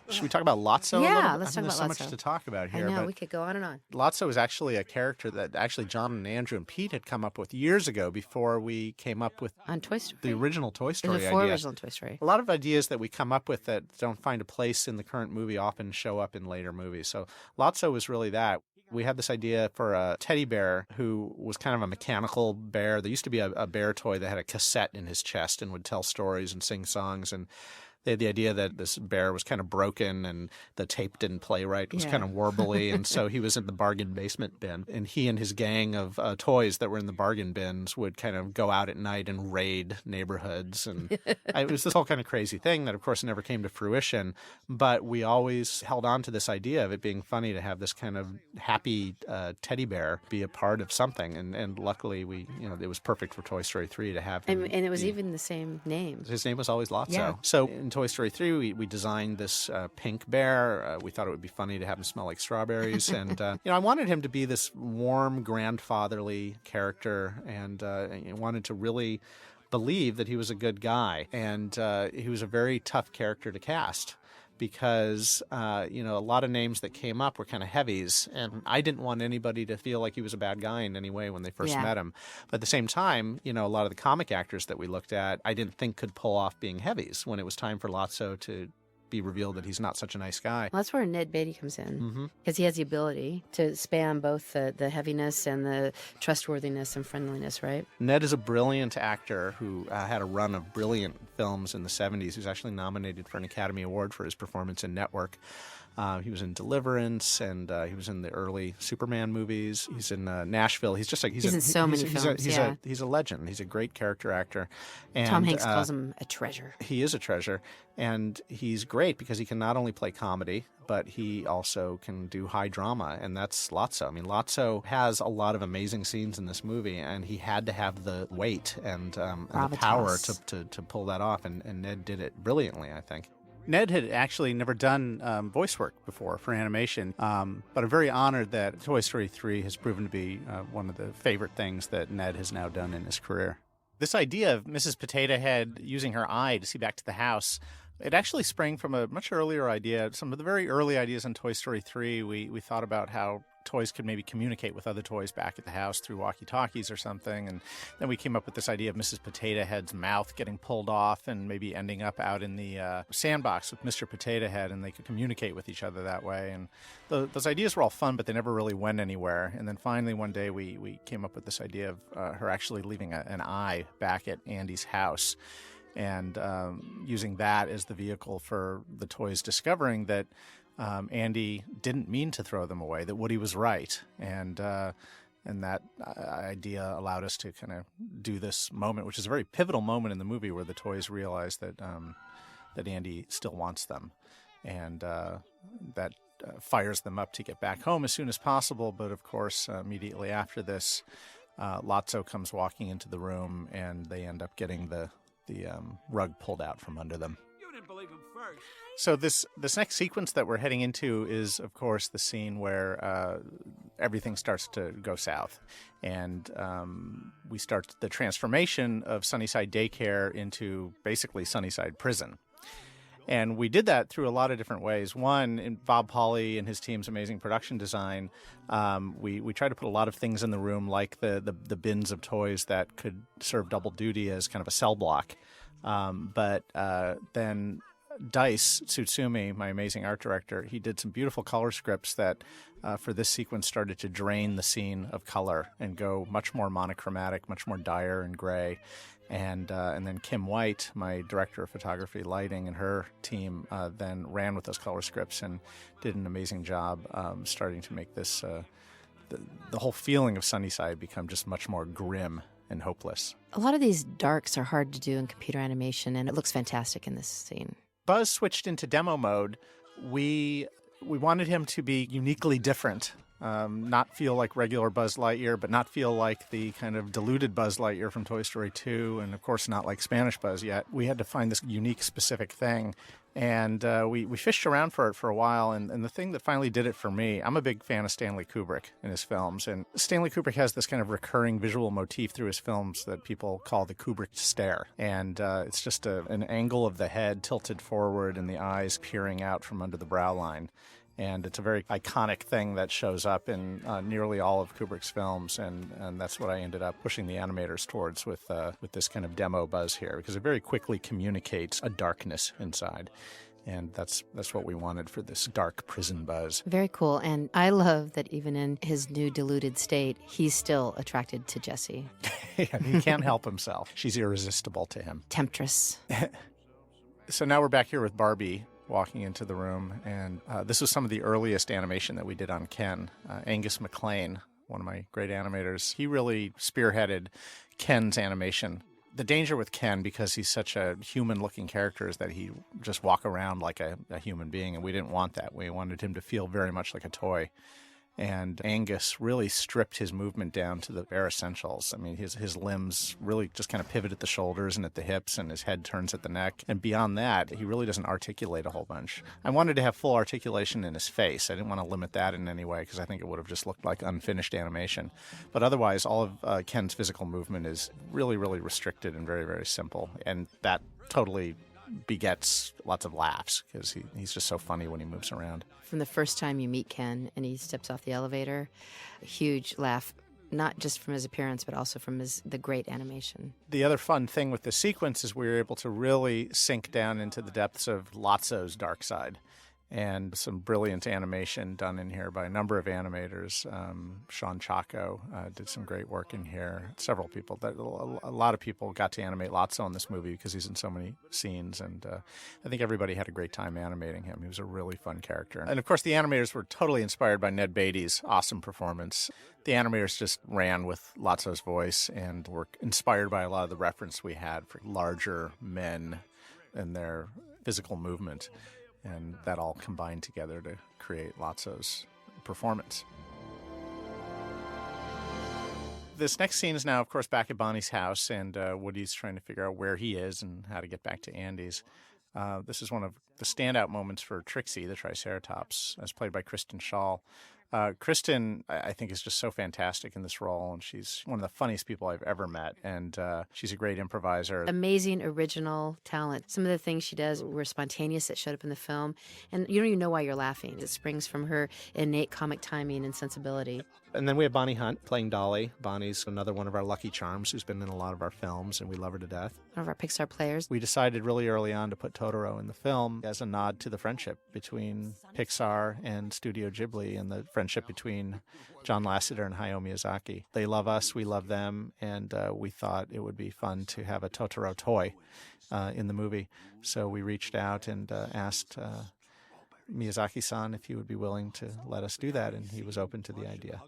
Should we talk about Lotso a Yeah, little bit? let's talk There's about so Lotso. much to talk about here. I know, but we could go on and on. Lotso is actually a character that actually John and Andrew and Pete had come up with years ago before we came up with On Toy Story. the original Toy Story Before idea. original Toy Story. A lot of ideas that we come up with that don't find a place in the current movie often show up in later movies. So Lotso was really that. We had this idea for a teddy bear who was kind of a mechanical bear. There used to be a bear toy that had a cassette in his chest and would tell stories and sing songs. And they had the idea that this bear was kind of broken and the tape didn't play right. It was kind of warbly. And so he was in the bargain basement bin. And he and his gang of toys that were in the bargain bins would kind of go out at night and raid neighborhoods. And it was this whole kind of crazy thing that, of course, never came to fruition. But we always held on to this idea of it being funny to have this kind of happy teddy bear be a part of something. And luckily, it was perfect for Toy Story 3 to have him. And it was even the same name. His name was always Lotso. Yeah. So in Toy Story 3, we designed this pink bear. We thought it would be funny to have him smell like strawberries. And, I wanted him to be this warm, grandfatherly character, and I wanted to really believe that he was a good guy. And he was a very tough character to cast, because, a lot of names that came up were kind of heavies, and I didn't want anybody to feel like he was a bad guy in any way when they first met him. But at the same time, a lot of the comic actors that we looked at, I didn't think could pull off being heavies when it was time for Lotso to be revealed that he's not such a nice guy. Well, that's where Ned Beatty comes in, because he has the ability to span both the heaviness and the trustworthiness and friendliness, right? Ned is a brilliant actor who had a run of brilliant films in the 70s. He was actually nominated for an Academy Award for his performance in Network. He was in Deliverance, and he was in the early Superman movies. He's in Nashville. He's just like He's in so many films. He's a legend. He's a great character actor. And, Tom Hanks calls him a treasure. He is a treasure, and he's great because he can not only play comedy, but he also can do high drama, and that's Lotso. I mean, Lotso has a lot of amazing scenes in this movie, and he had to have the weight and the power to pull that off, and Ned did it brilliantly, I think. Ned had actually never done voice work before for animation, but I'm very honored that Toy Story 3 has proven to be one of the favorite things that Ned has now done in his career. This idea of Mrs. Potato Head using her eye to see back to the house, it actually sprang from a much earlier idea. Some of the very early ideas in Toy Story 3, we thought about how toys could maybe communicate with other toys back at the house through walkie-talkies or something. And then we came up with this idea of Mrs. Potato Head's mouth getting pulled off and maybe ending up out in the sandbox with Mr. Potato Head, and they could communicate with each other that way. And those ideas were all fun, but they never really went anywhere. And then finally one day we came up with this idea of her actually leaving an eye back at Andy's house, and using that as the vehicle for the toys discovering that Andy didn't mean to throw them away, that Woody was right. And that idea allowed us to kind of do this moment, which is a very pivotal moment in the movie, where the toys realize that Andy still wants them. And that fires them up to get back home as soon as possible. But of course, immediately after this, Lotso comes walking into the room, and they end up getting the rug pulled out from under them. You didn't believe him first. So this next sequence that we're heading into is, of course, the scene where everything starts to go south. And we start the transformation of Sunnyside Daycare into basically Sunnyside Prison. And we did that through a lot of different ways. One, in Bob Pauly and his team's amazing production design, we tried to put a lot of things in the room, like the bins of toys that could serve double duty as kind of a cell block. But then Dice Tsutsumi, my amazing art director, he did some beautiful color scripts that for this sequence started to drain the scene of color and go much more monochromatic, much more dire and gray. And then Kim White, my director of photography, lighting, and her team then ran with those color scripts and did an amazing job starting to make this the whole feeling of Sunnyside become just much more grim and hopeless. A lot of these darks are hard to do in computer animation, and it looks fantastic in this scene. Buzz switched into demo mode. We wanted him to be uniquely different. Not feel like regular Buzz Lightyear, but not feel like the kind of diluted Buzz Lightyear from Toy Story 2, and of course not like Spanish Buzz yet. We had to find this unique, specific thing, and we fished around for it for a while, and the thing that finally did it for me, I'm a big fan of Stanley Kubrick and his films, and Stanley Kubrick has this kind of recurring visual motif through his films that people call the Kubrick stare, and it's just an angle of the head tilted forward and the eyes peering out from under the brow line. And it's a very iconic thing that shows up in nearly all of Kubrick's films, and that's what I ended up pushing the animators towards with this kind of demo Buzz here, because it very quickly communicates a darkness inside. And that's what we wanted for this dark prison Buzz. Very cool. And I love that even in his new diluted state, he's still attracted to Jessie. Yeah, he can't help himself. She's irresistible to him. Temptress. So now we're back here with Barbie walking into the room, and this was some of the earliest animation that we did on Ken. Angus MacLean, one of my great animators, he really spearheaded Ken's animation. The danger with Ken, because he's such a human-looking character, is that he just walk around like a human being, and we didn't want that. We wanted him to feel very much like a toy. And Angus really stripped his movement down to the bare essentials. I mean, his limbs really just kind of pivot at the shoulders and at the hips, and his head turns at the neck. And beyond that, he really doesn't articulate a whole bunch. I wanted to have full articulation in his face. I didn't want to limit that in any way, because I think it would have just looked like unfinished animation. But otherwise, all of Ken's physical movement is really, really restricted and very, very simple. And that totally begets lots of laughs, because he's just so funny when he moves around. From the first time you meet Ken and he steps off the elevator, a huge laugh, not just from his appearance, but also from the great animation. The other fun thing with the sequence is we were able to really sink down into the depths of Lotso's dark side. And some brilliant animation done in here by a number of animators. Sean Chaco did some great work in here. Several people. A lot of people got to animate Lotso in this movie because he's in so many scenes. And I think everybody had a great time animating him. He was a really fun character. And of course, the animators were totally inspired by Ned Beatty's awesome performance. The animators just ran with Lotso's voice and were inspired by a lot of the reference we had for larger men and their physical movement. And that all combined together to create Lotso's performance. This next scene is now, of course, back at Bonnie's house, and Woody's trying to figure out where he is and how to get back to Andy's. This is one of The standout moments for Trixie, the Triceratops, as played by Kristen Schaal. Kristen, I think, is just so fantastic in this role, and she's one of the funniest people I've ever met, and she's a great improviser. Amazing original talent. Some of the things she does were spontaneous that showed up in the film, and you don't even know why you're laughing. It springs from her innate comic timing and sensibility. And then we have Bonnie Hunt playing Dolly. Bonnie's another one of our lucky charms who's been in a lot of our films, and we love her to death. One of our Pixar players. We decided really early on to put Totoro in the film as a nod to the friendship between Pixar and Studio Ghibli and the friendship between John Lasseter and Hayao Miyazaki. They love us, we love them, and we thought it would be fun to have a Totoro toy in the movie. So we reached out and asked Miyazaki-san if he would be willing to let us do that, and he was open to the idea.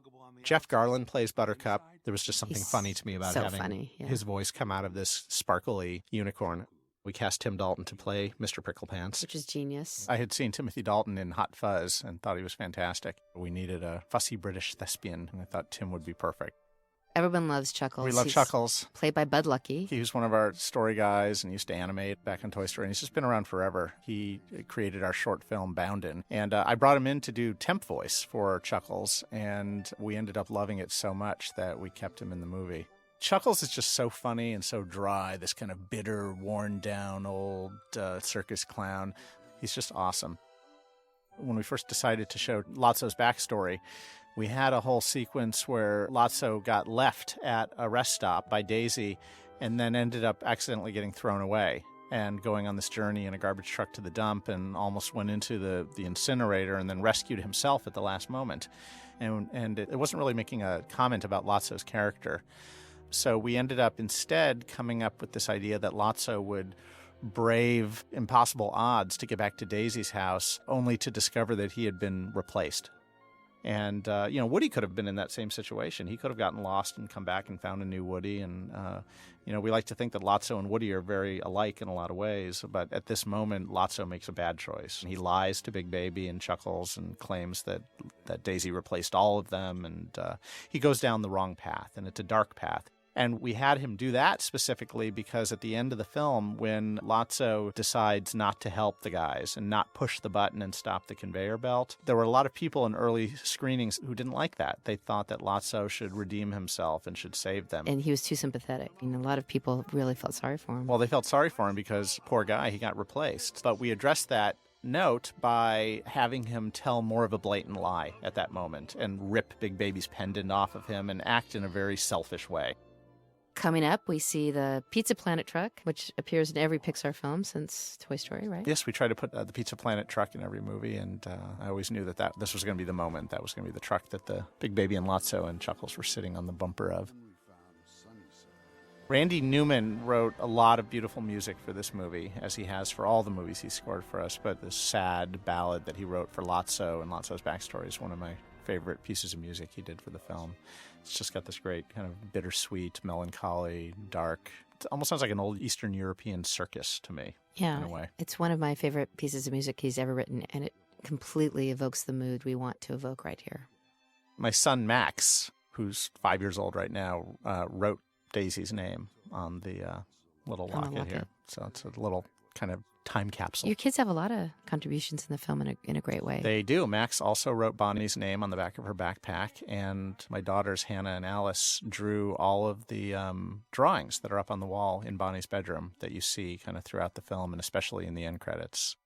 Jeff Garland plays Buttercup. There was just something He's funny to me about so having funny, yeah. his voice come out of this sparkly unicorn. We cast Tim Dalton to play Mr. Pricklepants. Which is genius. I had seen Timothy Dalton in Hot Fuzz and thought he was fantastic. We needed a fussy British thespian, and I thought Tim would be perfect. Everyone loves Chuckles. We love He's Chuckles. Played by Bud Lucky. He was one of our story guys and used to animate back on Toy Story, and he's just been around forever. He created our short film Boundin', and I brought him in to do temp voice for Chuckles, and we ended up loving it so much that we kept him in the movie. Chuckles is just so funny and so dry, this kind of bitter, worn-down old circus clown. He's just awesome. When we first decided to show Lotso's backstory, we had a whole sequence where Lotso got left at a rest stop by Daisy and then ended up accidentally getting thrown away and going on this journey in a garbage truck to the dump and almost went into the incinerator and then rescued himself at the last moment. And it wasn't really making a comment about Lotso's character. So we ended up instead coming up with this idea that Lotso would brave impossible odds to get back to Daisy's house only to discover that he had been replaced. And, Woody could have been in that same situation. He could have gotten lost and come back and found a new Woody. And, we like to think that Lotso and Woody are very alike in a lot of ways. But at this moment, Lotso makes a bad choice. He lies to Big Baby and Chuckles and claims that Daisy replaced all of them. And he goes down the wrong path, and it's a dark path. And we had him do that specifically because at the end of the film, when Lotso decides not to help the guys and not push the button and stop the conveyor belt, there were a lot of people in early screenings who didn't like that. They thought that Lotso should redeem himself and should save them. And he was too sympathetic. A lot of people really felt sorry for him. Well, they felt sorry for him because, poor guy, he got replaced. But we addressed that note by having him tell more of a blatant lie at that moment and rip Big Baby's pendant off of him and act in a very selfish way. Coming up, we see the Pizza Planet truck, which appears in every Pixar film since Toy Story, right? Yes, we try to put the Pizza Planet truck in every movie, and I always knew that this was going to be the moment. That was going to be the truck that the Big Baby and Lotso and Chuckles were sitting on the bumper of. Randy Newman wrote a lot of beautiful music for this movie, as he has for all the movies he scored for us, but the sad ballad that he wrote for Lotso and Lotso's backstory is one of my favorite pieces of music he did for the film. It's just got this great kind of bittersweet, melancholy, dark. It almost sounds like an old Eastern European circus to me, in a way. It's one of my favorite pieces of music he's ever written, and it completely evokes the mood we want to evoke right here. My son Max, who's 5 years old right now, wrote Daisy's name on the little locket here. So it's a little kind of time capsule. Your kids have a lot of contributions in the film in a great way. They do. Max also wrote Bonnie's name on the back of her backpack, and my daughters Hannah and Alice drew all of the drawings that are up on the wall in Bonnie's bedroom that you see kind of throughout the film, and especially in the end credits.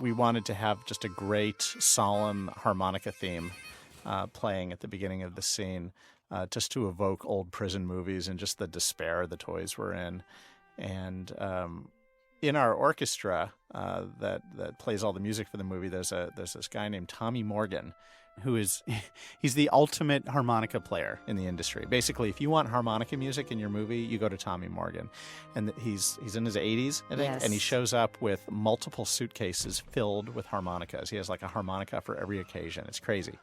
We wanted to have just a great, solemn harmonica theme playing at the beginning of the scene, just to evoke old prison movies and just the despair the toys were in. And in our orchestra that plays all the music for the movie, there's this guy named Tommy Morgan, he's the ultimate harmonica player in the industry. Basically, if you want harmonica music in your movie, you go to Tommy Morgan. And he's in his 80s, I think, Yes. and he shows up with multiple suitcases filled with harmonicas. He has like a harmonica for every occasion. It's crazy.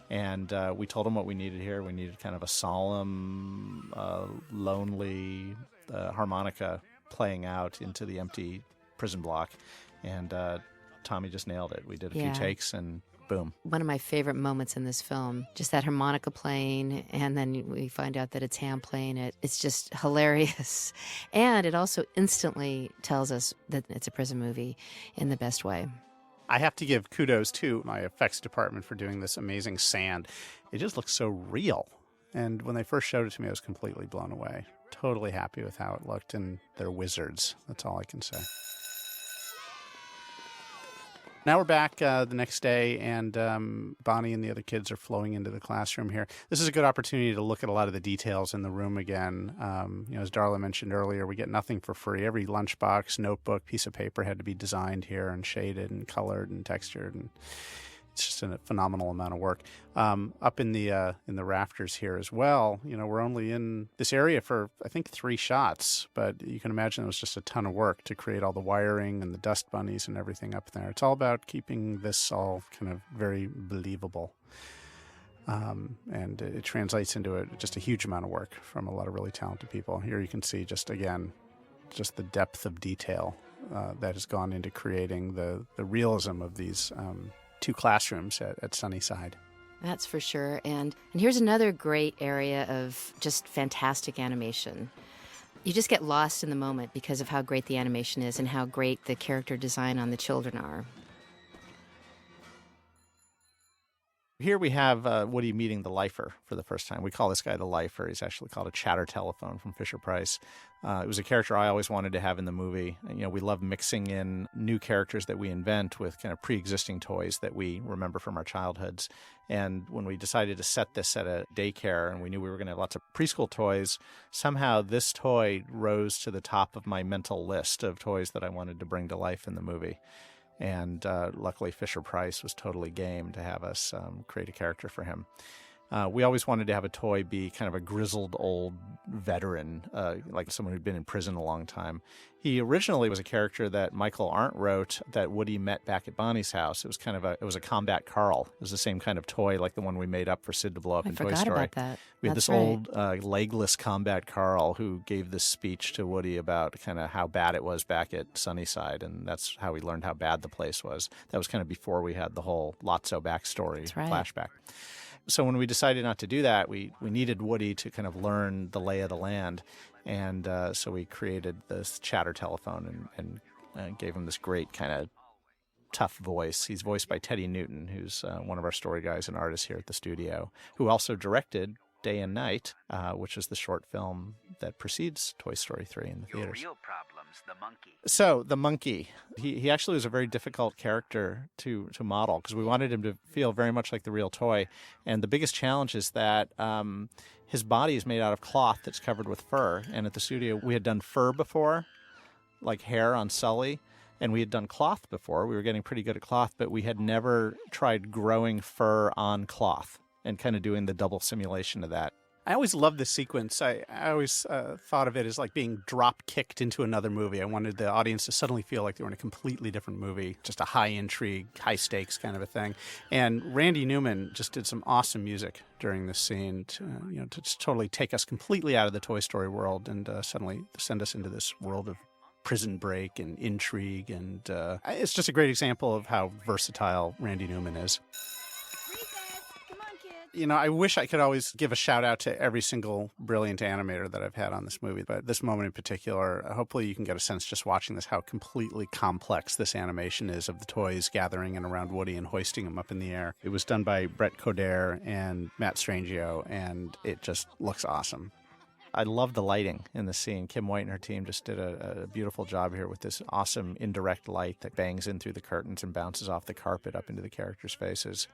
And we told him what we needed here. We needed kind of a solemn, lonely harmonica playing out into the empty prison block. And Tommy just nailed it. We did a few takes and boom. One of my favorite moments in this film, just that harmonica playing, and then we find out that it's Ham playing it. It's just hilarious. And it also instantly tells us that it's a prison movie in the best way. I have to give kudos to my effects department for doing this amazing sand. It just looks so real. And when they first showed it to me, I was completely blown away. Totally happy with how it looked, and they're wizards. That's all I can say. Now we're back the next day, and Bonnie and the other kids are flowing into the classroom here. This is a good opportunity to look at a lot of the details in the room again. As Darla mentioned earlier, we get nothing for free. Every lunchbox, notebook, piece of paper had to be designed here and shaded and colored and textured, and it's just a phenomenal amount of work. Up in the rafters here as well, we're only in this area for, I think, 3 shots, but you can imagine it was just a ton of work to create all the wiring and the dust bunnies and everything up there. It's all about keeping this all kind of very believable. And it translates into just a huge amount of work from a lot of really talented people. Here you can see just the depth of detail that has gone into creating the realism of these 2 classrooms at Sunnyside. That's for sure. And here's another great area of just fantastic animation. You just get lost in the moment because of how great the animation is and how great the character design on the children are. Here we have Woody meeting the lifer for the first time. We call this guy the lifer. He's actually called a chatter telephone from Fisher-Price. It was a character I always wanted to have in the movie. We love mixing in new characters that we invent with kind of pre-existing toys that we remember from our childhoods. And when we decided to set this at a daycare and we knew we were going to have lots of preschool toys, somehow this toy rose to the top of my mental list of toys that I wanted to bring to life in the movie. And luckily, Fisher-Price was totally game to have us create a character for him. We always wanted to have a toy be kind of a grizzled old veteran, like someone who'd been in prison a long time. He originally was a character that Michael Arndt wrote that Woody met back at Bonnie's house. It was it was a combat Carl. It was the same kind of toy like the one we made up for Sid to blow up in Toy Story. I forgot about that. We had That's this right. old legless combat Carl who gave this speech to Woody about kind of how bad it was back at Sunnyside, and that's how we learned how bad the place was. That was kind of before we had the whole Lotso backstory flashback. So when we decided not to do that, we needed Woody to kind of learn the lay of the land. And so we created this chatter telephone and gave him this great kind of tough voice. He's voiced by Teddy Newton, who's one of our story guys and artists here at the studio, who also directed Day and Night, which is the short film that precedes Toy Story 3 in the theaters. Your real problem's the monkey. So the monkey, he actually was a very difficult character to model because we wanted him to feel very much like the real toy. And the biggest challenge is that his body is made out of cloth that's covered with fur. And at the studio, we had done fur before, like hair on Sully. And we had done cloth before. We were getting pretty good at cloth, but we had never tried growing fur on cloth and kind of doing the double simulation of that. I always loved this sequence. I always thought of it as like being drop-kicked into another movie. I wanted the audience to suddenly feel like they were in a completely different movie, just a high intrigue, high stakes kind of a thing. And Randy Newman just did some awesome music during this scene to just totally take us completely out of the Toy Story world and suddenly send us into this world of prison break and intrigue. And it's just a great example of how versatile Randy Newman is. I wish I could always give a shout out to every single brilliant animator that I've had on this movie, but this moment in particular, hopefully you can get a sense just watching this how completely complex this animation is of the toys gathering in around Woody and hoisting him up in the air. It was done by Brett Coder and Matt Strangio, and it just looks awesome. I love the lighting in the scene. Kim White and her team just did a beautiful job here with this awesome indirect light that bangs in through the curtains and bounces off the carpet up into the characters' faces.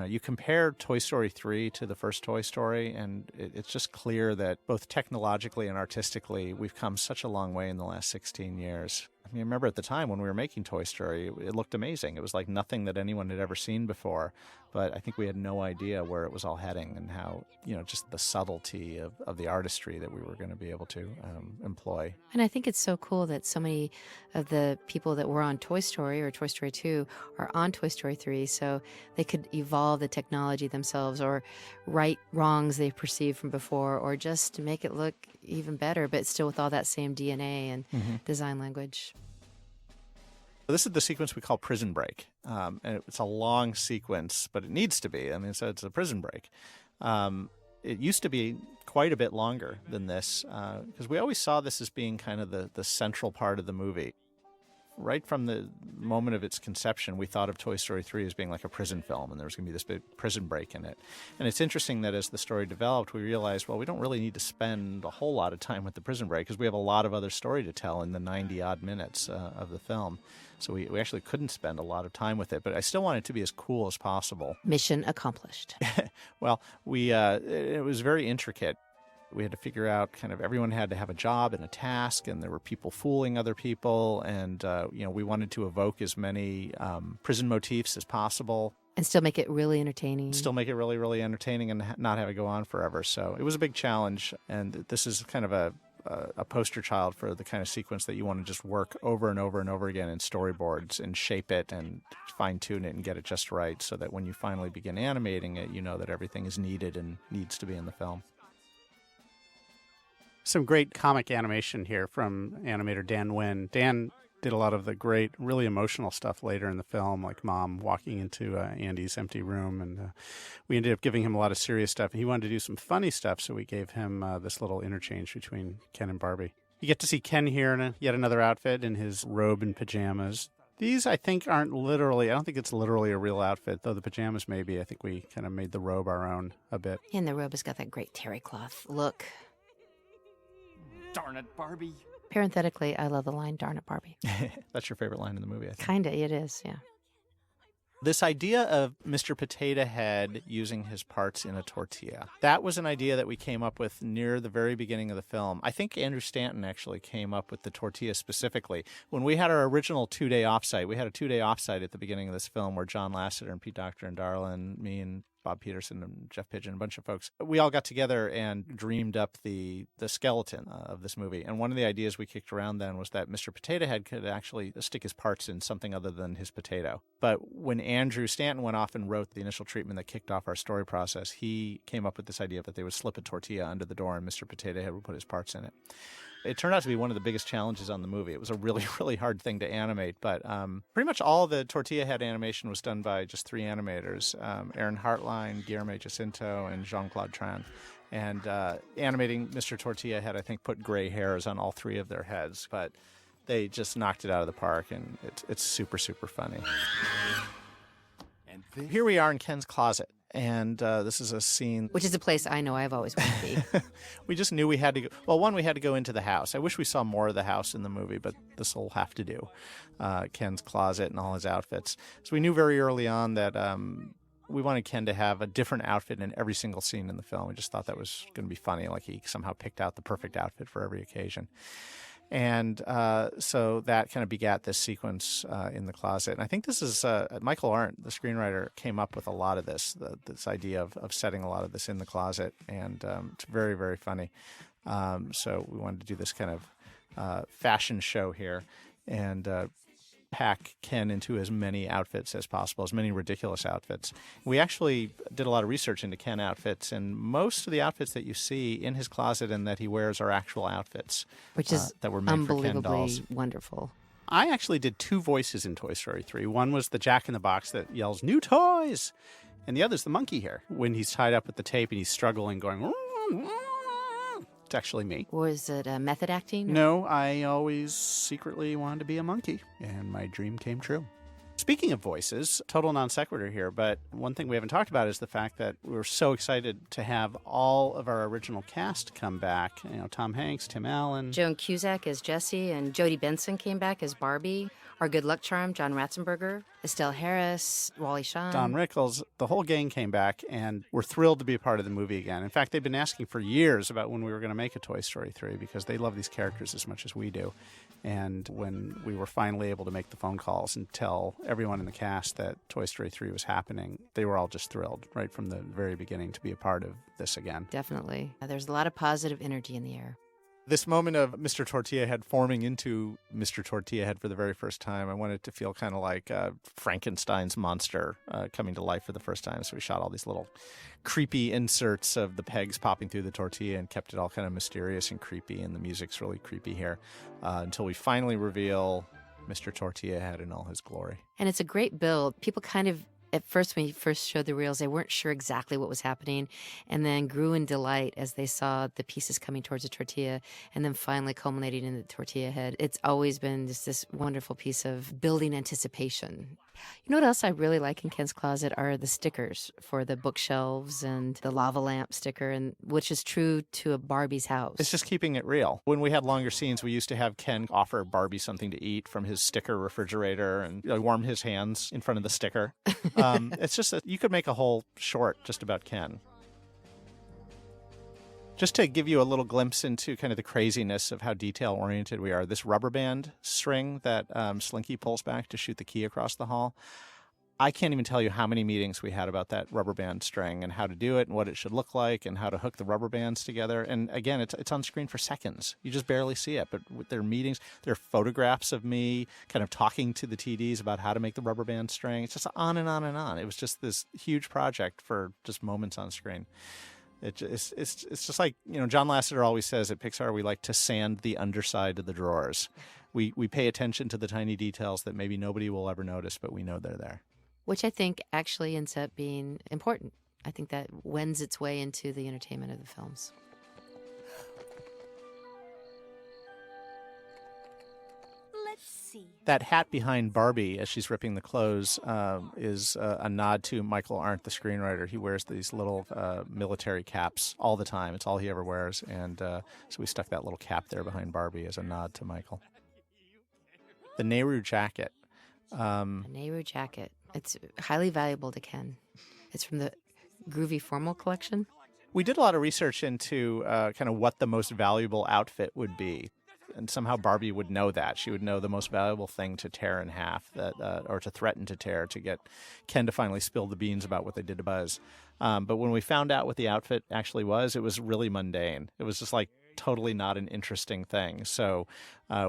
You compare Toy Story 3 to the first Toy Story, and it's just clear that both technologically and artistically, we've come such a long way in the last 16 years. I remember at the time when we were making Toy Story, it looked amazing. It was like nothing that anyone had ever seen before. But I think we had no idea where it was all heading and how, just the subtlety of the artistry that we were going to be able to employ. And I think it's so cool that so many of the people that were on Toy Story or Toy Story 2 are on Toy Story 3, so they could evolve the technology themselves or right wrongs they perceived from before or just to make it look even better, but still with all that same DNA and design language. This is the sequence we call Prison Break. And it's a long sequence, but it needs to be. I mean, so it's a prison break. It used to be quite a bit longer than this, because we always saw this as being kind of the central part of the movie. Right from the moment of its conception, we thought of Toy Story 3 as being like a prison film, and there was going to be this big prison break in it. And it's interesting that as the story developed, we realized, well, we don't really need to spend a whole lot of time with the prison break because we have a lot of other story to tell in the 90-odd minutes of the film. So we actually couldn't spend a lot of time with it, but I still want it to be as cool as possible. Mission accomplished. Well, it was very intricate. We had to figure out kind of everyone had to have a job and a task, and there were people fooling other people, and we wanted to evoke as many prison motifs as possible. And still make it really entertaining. Still make it really, really entertaining and not have it go on forever. So it was a big challenge, and this is kind of a poster child for the kind of sequence that you want to just work over and over and over again in storyboards and shape it and fine-tune it and get it just right so that when you finally begin animating it, you know that everything is needed and needs to be in the film. Some great comic animation here from animator Dan Nguyen. Dan did a lot of the great, really emotional stuff later in the film, like Mom walking into Andy's empty room, and we ended up giving him a lot of serious stuff. He wanted to do some funny stuff, so we gave him this little interchange between Ken and Barbie. You get to see Ken here in yet another outfit in his robe and pajamas. These, I think, I don't think it's literally a real outfit, though the pajamas maybe. I think we kind of made the robe our own a bit. And the robe has got that great terry cloth look. Darn it, Barbie. Parenthetically, I love the line, "Darn it, Barbie." That's your favorite line in the movie, I think. Kinda, it is, yeah. This idea of Mr. Potato Head using his parts in a tortilla, that was an idea that we came up with near the very beginning of the film. I think Andrew Stanton actually came up with the tortilla specifically. When we had our original 2-day offsite, we had a 2-day offsite at the beginning of this film where John Lasseter and Pete Docter and Darla and me and Bob Peterson and Jeff Pigeon, a bunch of folks. We all got together and dreamed up the skeleton of this movie. And one of the ideas we kicked around then was that Mr. Potato Head could actually stick his parts in something other than his potato. But when Andrew Stanton went off and wrote the initial treatment that kicked off our story process, he came up with this idea that they would slip a tortilla under the door and Mr. Potato Head would put his parts in it. It turned out to be one of the biggest challenges on the movie. It was a really, really hard thing to animate, but pretty much all the tortilla head animation was done by just 3 animators, Aaron Hartline, Guillermo Jacinto, and Jean-Claude Tran. And animating Mr. Tortilla Head, I think, put gray hairs on all 3 of their heads, but they just knocked it out of the park, and it's super, super funny. And here we are in Ken's closet. And this is a scene... Which is a place I know I've always wanted to be. We just knew we had to go... Well, one, we had to go into the house. I wish we saw more of the house in the movie, but this will have to do. Ken's closet and all his outfits. So we knew very early on that we wanted Ken to have a different outfit in every single scene in the film. We just thought that was going to be funny, like he somehow picked out the perfect outfit for every occasion. And so that kind of begat this sequence in the closet. And I think this is Michael Arndt, the screenwriter, came up with a lot of this idea of setting a lot of this in the closet. And it's very, very funny. So we wanted to do this kind of fashion show here and pack Ken into as many outfits as possible, as many ridiculous outfits. We actually did a lot of research into Ken outfits, and most of the outfits that you see in his closet and that he wears are actual outfits. Which is that were made for Ken dolls. Unbelievably wonderful. I actually did 2 voices in Toy Story 3. One was the Jack in the Box that yells, "New toys!" And the other's the monkey here, when he's tied up with the tape and he's struggling, going, it's actually me. Was it method acting? No, I always secretly wanted to be a monkey, and my dream came true. Speaking of voices, total non sequitur here, but one thing we haven't talked about is the fact that we were so excited to have all of our original cast come back. You know, Tom Hanks, Tim Allen. Joan Cusack as Jessie, and Jodie Benson came back as Barbie. Our good luck charm, John Ratzenberger, Estelle Harris, Wally Shawn. Don Rickles. The whole gang came back, and we're thrilled to be a part of the movie again. In fact, they've been asking for years about when we were going to make a Toy Story 3 because they love these characters as much as we do. And when we were finally able to make the phone calls and tell everyone in the cast that Toy Story 3 was happening, they were all just thrilled right from the very beginning to be a part of this again. Definitely. There's a lot of positive energy in the air. This moment of Mr. Tortilla Head forming into Mr. Tortilla Head for the very first time, I wanted it to feel kind of like Frankenstein's monster coming to life for the first time. So we shot all these little creepy inserts of the pegs popping through the tortilla and kept it all kind of mysterious and creepy. And the music's really creepy here until we finally reveal Mr. Tortilla Head in all his glory. And it's a great build. People kind of, at first, when he first showed the reels, they weren't sure exactly what was happening, and then grew in delight as they saw the pieces coming towards the tortilla, and then finally culminating in the tortilla head. It's always been just this wonderful piece of building anticipation. You know what else I really like in Ken's closet are the stickers for the bookshelves and the lava lamp sticker, and which is true to a Barbie's house. It's just keeping it real. When we had longer scenes, we used to have Ken offer Barbie something to eat from his sticker refrigerator and warm his hands in front of the sticker. It's just that you could make a whole short just about Ken. Just to give you a little glimpse into kind of the craziness of how detail-oriented we are, this rubber band string that Slinky pulls back to shoot the key across the hall, I can't even tell you how many meetings we had about that rubber band string and how to do it and what it should look like and how to hook the rubber bands together. And again, it's on screen for seconds. You just barely see it. But with their meetings, there are photographs of me kind of talking to the TDs about how to make the rubber band string. It's just on and on and on. It was just this huge project for just moments on screen. It's just like, John Lasseter always says at Pixar, we like to sand the underside of the drawers. We pay attention to the tiny details that maybe nobody will ever notice, but we know they're there. Which I think actually ends up being important. I think that wends its way into the entertainment of the films. Let's see. That hat behind Barbie as she's ripping the clothes is a nod to Michael Arndt, the screenwriter. He wears these little military caps all the time. It's all he ever wears. And so we stuck that little cap there behind Barbie as a nod to Michael. The Nehru jacket. A Nehru jacket. It's highly valuable to Ken. It's from the Groovy Formal collection. We did a lot of research into kind of what the most valuable outfit would be. And somehow Barbie would know that. She would know the most valuable thing to tear in half, or to threaten to tear, to get Ken to finally spill the beans about what they did to Buzz. But when we found out what the outfit actually was, it was really mundane. It was just like totally not an interesting thing. So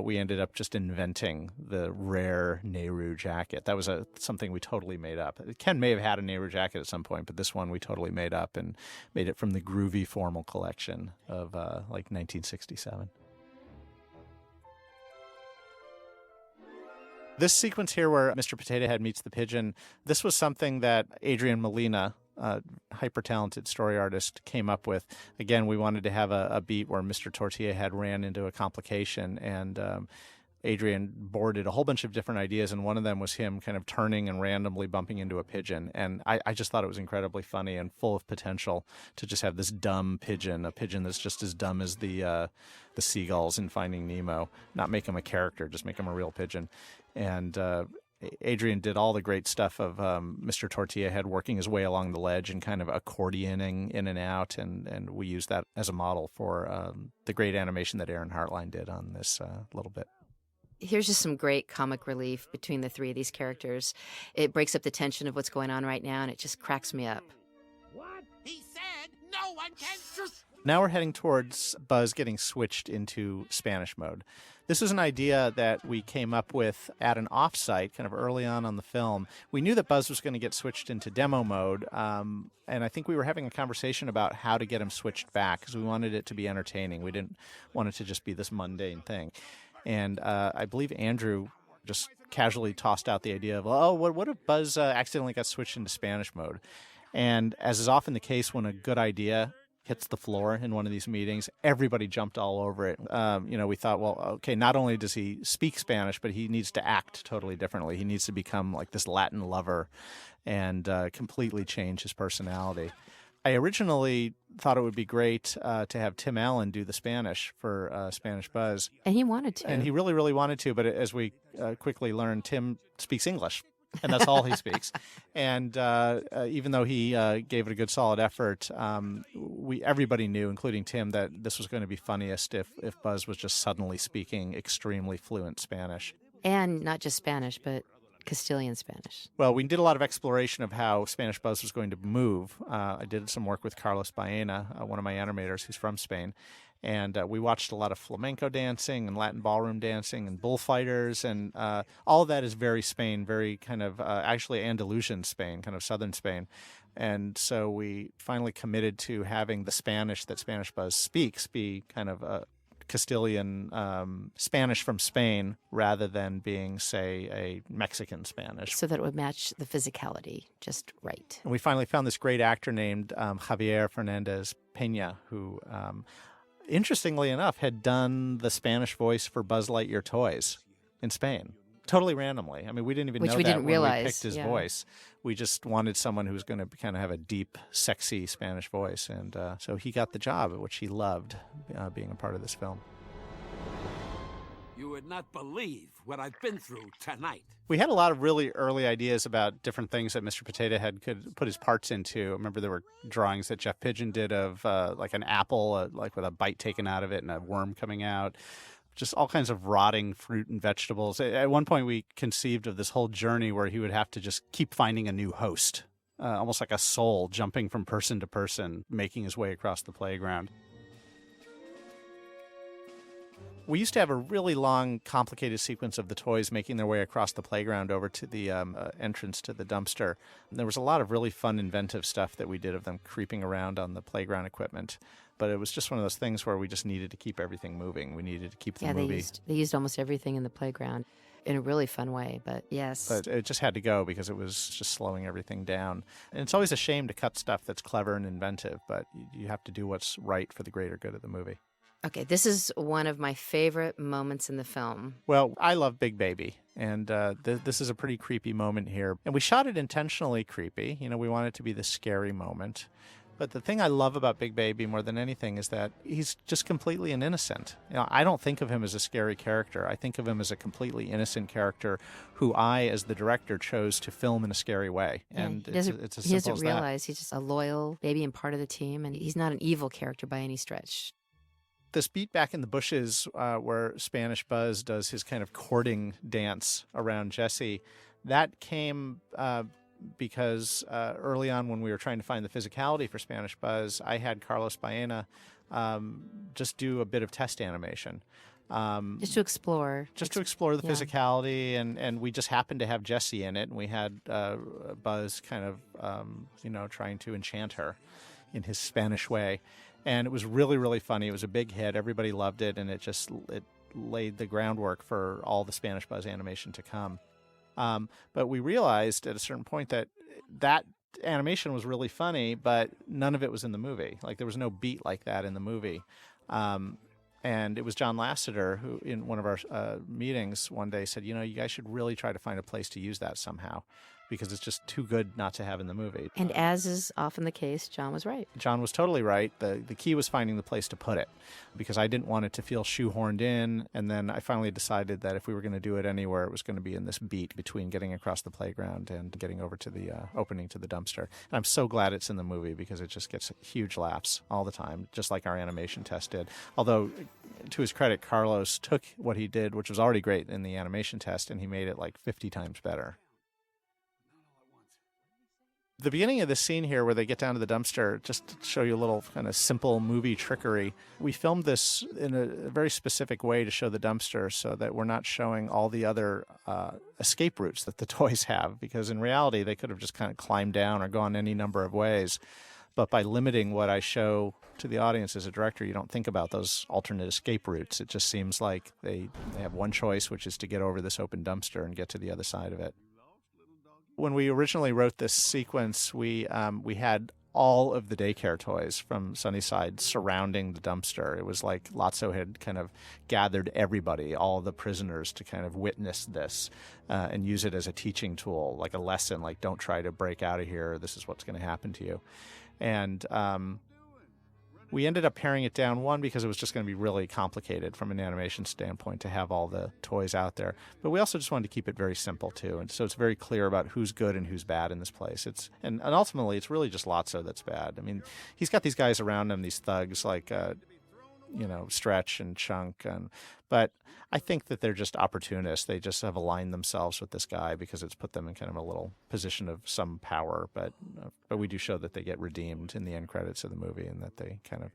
we ended up just inventing the rare Nehru jacket. That was something we totally made up. Ken may have had a Nehru jacket at some point, but this one we totally made up and made it from the Groovy Formal collection of like 1967. This sequence here where Mr. Potato Head meets the pigeon, this was something that Adrian Molina, hyper-talented story artist, came up with. Again, we wanted to have a beat where Mr. Tortilla Head ran into a complication, and Adrian boarded a whole bunch of different ideas, and one of them was him kind of turning and randomly bumping into a pigeon. And I just thought it was incredibly funny and full of potential to just have this dumb pigeon, a pigeon that's just as dumb as the seagulls in Finding Nemo. Not make him a character, just make him a real pigeon. And Adrian did all the great stuff of Mr. Tortilla Head working his way along the ledge and kind of accordioning in and out, and we used that as a model for the great animation that Aaron Hartline did on this little bit. Here's just some great comic relief between the three of these characters. It breaks up the tension of what's going on right now, and it just cracks me up. What? He said no one can just... Now we're heading towards Buzz getting switched into Spanish mode. This is an idea that we came up with at an offsite kind of early on the film. We knew that Buzz was going to get switched into demo mode, and I think we were having a conversation about how to get him switched back because we wanted it to be entertaining. We didn't want it to just be this mundane thing. And I believe Andrew just casually tossed out the idea of, what if Buzz accidentally got switched into Spanish mode? And as is often the case when a good idea hits the floor in one of these meetings, everybody jumped all over it. We thought, well, okay, not only does he speak Spanish, but he needs to act totally differently. He needs to become like this Latin lover and completely change his personality. I originally thought it would be great to have Tim Allen do the Spanish for Spanish Buzz. And he wanted to. And he really, really wanted to, but as we quickly learned, Tim speaks English. And that's all he speaks. And even though he gave it a good, solid effort, everybody knew, including Tim, that this was going to be funniest if Buzz was just suddenly speaking extremely fluent Spanish. And not just Spanish, but Castilian Spanish. Well, we did a lot of exploration of how Spanish Buzz was going to move. I did some work with Carlos Baena, one of my animators who's from Spain. And we watched a lot of flamenco dancing and Latin ballroom dancing and bullfighters. And all of that is very Spain, very kind of actually Andalusian Spain, kind of southern Spain. And so we finally committed to having the Spanish that Spanish Buzz speaks be kind of Castilian Spanish from Spain rather than being, say, a Mexican Spanish. So that it would match the physicality just right. And we finally found this great actor named Javier Fernandez Peña, who, interestingly enough, had done the Spanish voice for Buzz Lightyear toys in Spain. Totally randomly. I mean, we didn't even Which know we that didn't when realize, we picked his yeah. voice. We just wanted someone who was going to kind of have a deep, sexy Spanish voice. And so he got the job, which he loved being a part of this film. You would not believe what I've been through tonight. We had a lot of really early ideas about different things that Mr. Potato Head could put his parts into. I remember there were drawings that Jeff Pigeon did of like an apple, like with a bite taken out of it and a worm coming out. Just all kinds of rotting fruit and vegetables. At one point, we conceived of this whole journey where he would have to just keep finding a new host, almost like a soul jumping from person to person, making his way across the playground. We used to have a really long, complicated sequence of the toys making their way across the playground over to the entrance to the dumpster. And there was a lot of really fun, inventive stuff that we did of them creeping around on the playground equipment. But it was just one of those things where we just needed to keep everything moving. We needed to keep the movie. They used almost everything in the playground in a really fun way, but yes. But it just had to go because it was just slowing everything down. And it's always a shame to cut stuff that's clever and inventive, but you have to do what's right for the greater good of the movie. Okay, this is one of my favorite moments in the film. Well, I love Big Baby, and this is a pretty creepy moment here. And we shot it intentionally creepy. You know, we want it to be the scary moment. But the thing I love about Big Baby more than anything is that he's just completely an innocent. You know, I don't think of him as a scary character. I think of him as a completely innocent character who I, as the director, chose to film in a scary way. Yeah, And he it's as doesn't simple as that. realize he's just a loyal baby and part of the team, and he's not an evil character by any stretch. This beat back in the bushes where Spanish Buzz does his kind of courting dance around Jessie, that came because early on when we were trying to find the physicality for Spanish Buzz, I had Carlos Baena just do a bit of test animation. Just to explore. Just to explore the Yeah. physicality, and we just happened to have Jessie in it, and we had Buzz kind of, trying to enchant her in his Spanish way. And it was really, really funny. It was a big hit. Everybody loved it, and it laid the groundwork for all the Spanish Buzz animation to come. But we realized at a certain point that animation was really funny, but none of it was in the movie. Like, there was no beat like that in the movie. And it was John Lasseter who, in one of our meetings one day, said, you know, you guys should really try to find a place to use that somehow, because it's just too good not to have in the movie. And as is often the case, John was right. John was totally right. The key was finding the place to put it, because I didn't want it to feel shoehorned in. And then I finally decided that if we were going to do it anywhere, it was going to be in this beat between getting across the playground and getting over to the opening to the dumpster. And I'm so glad it's in the movie, because it just gets huge laughs all the time, just like our animation test did. Although, to his credit, Carlos took what he did, which was already great in the animation test, and he made it like 50 times better. The beginning of this scene here where they get down to the dumpster, just to show you a little kind of simple movie trickery, we filmed this in a very specific way to show the dumpster so that we're not showing all the other escape routes that the toys have, because in reality they could have just kind of climbed down or gone any number of ways. But by limiting what I show to the audience as a director, you don't think about those alternate escape routes. It just seems like they have one choice, which is to get over this open dumpster and get to the other side of it. When we originally wrote this sequence, we had all of the daycare toys from Sunnyside surrounding the dumpster. It was like Lotso had kind of gathered everybody, all the prisoners, to kind of witness this and use it as a teaching tool, like a lesson, like don't try to break out of here. This is what's going to happen to you. And we ended up paring it down, one, because it was just going to be really complicated from an animation standpoint to have all the toys out there. But we also just wanted to keep it very simple, too. And so it's very clear about who's good and who's bad in this place. And ultimately, it's really just Lotso that's bad. I mean, he's got these guys around him, these thugs like, Stretch and Chunk. But I think that they're just opportunists. They just have aligned themselves with this guy because it's put them in kind of a little position of some power. But we do show that they get redeemed in the end credits of the movie and that they kind of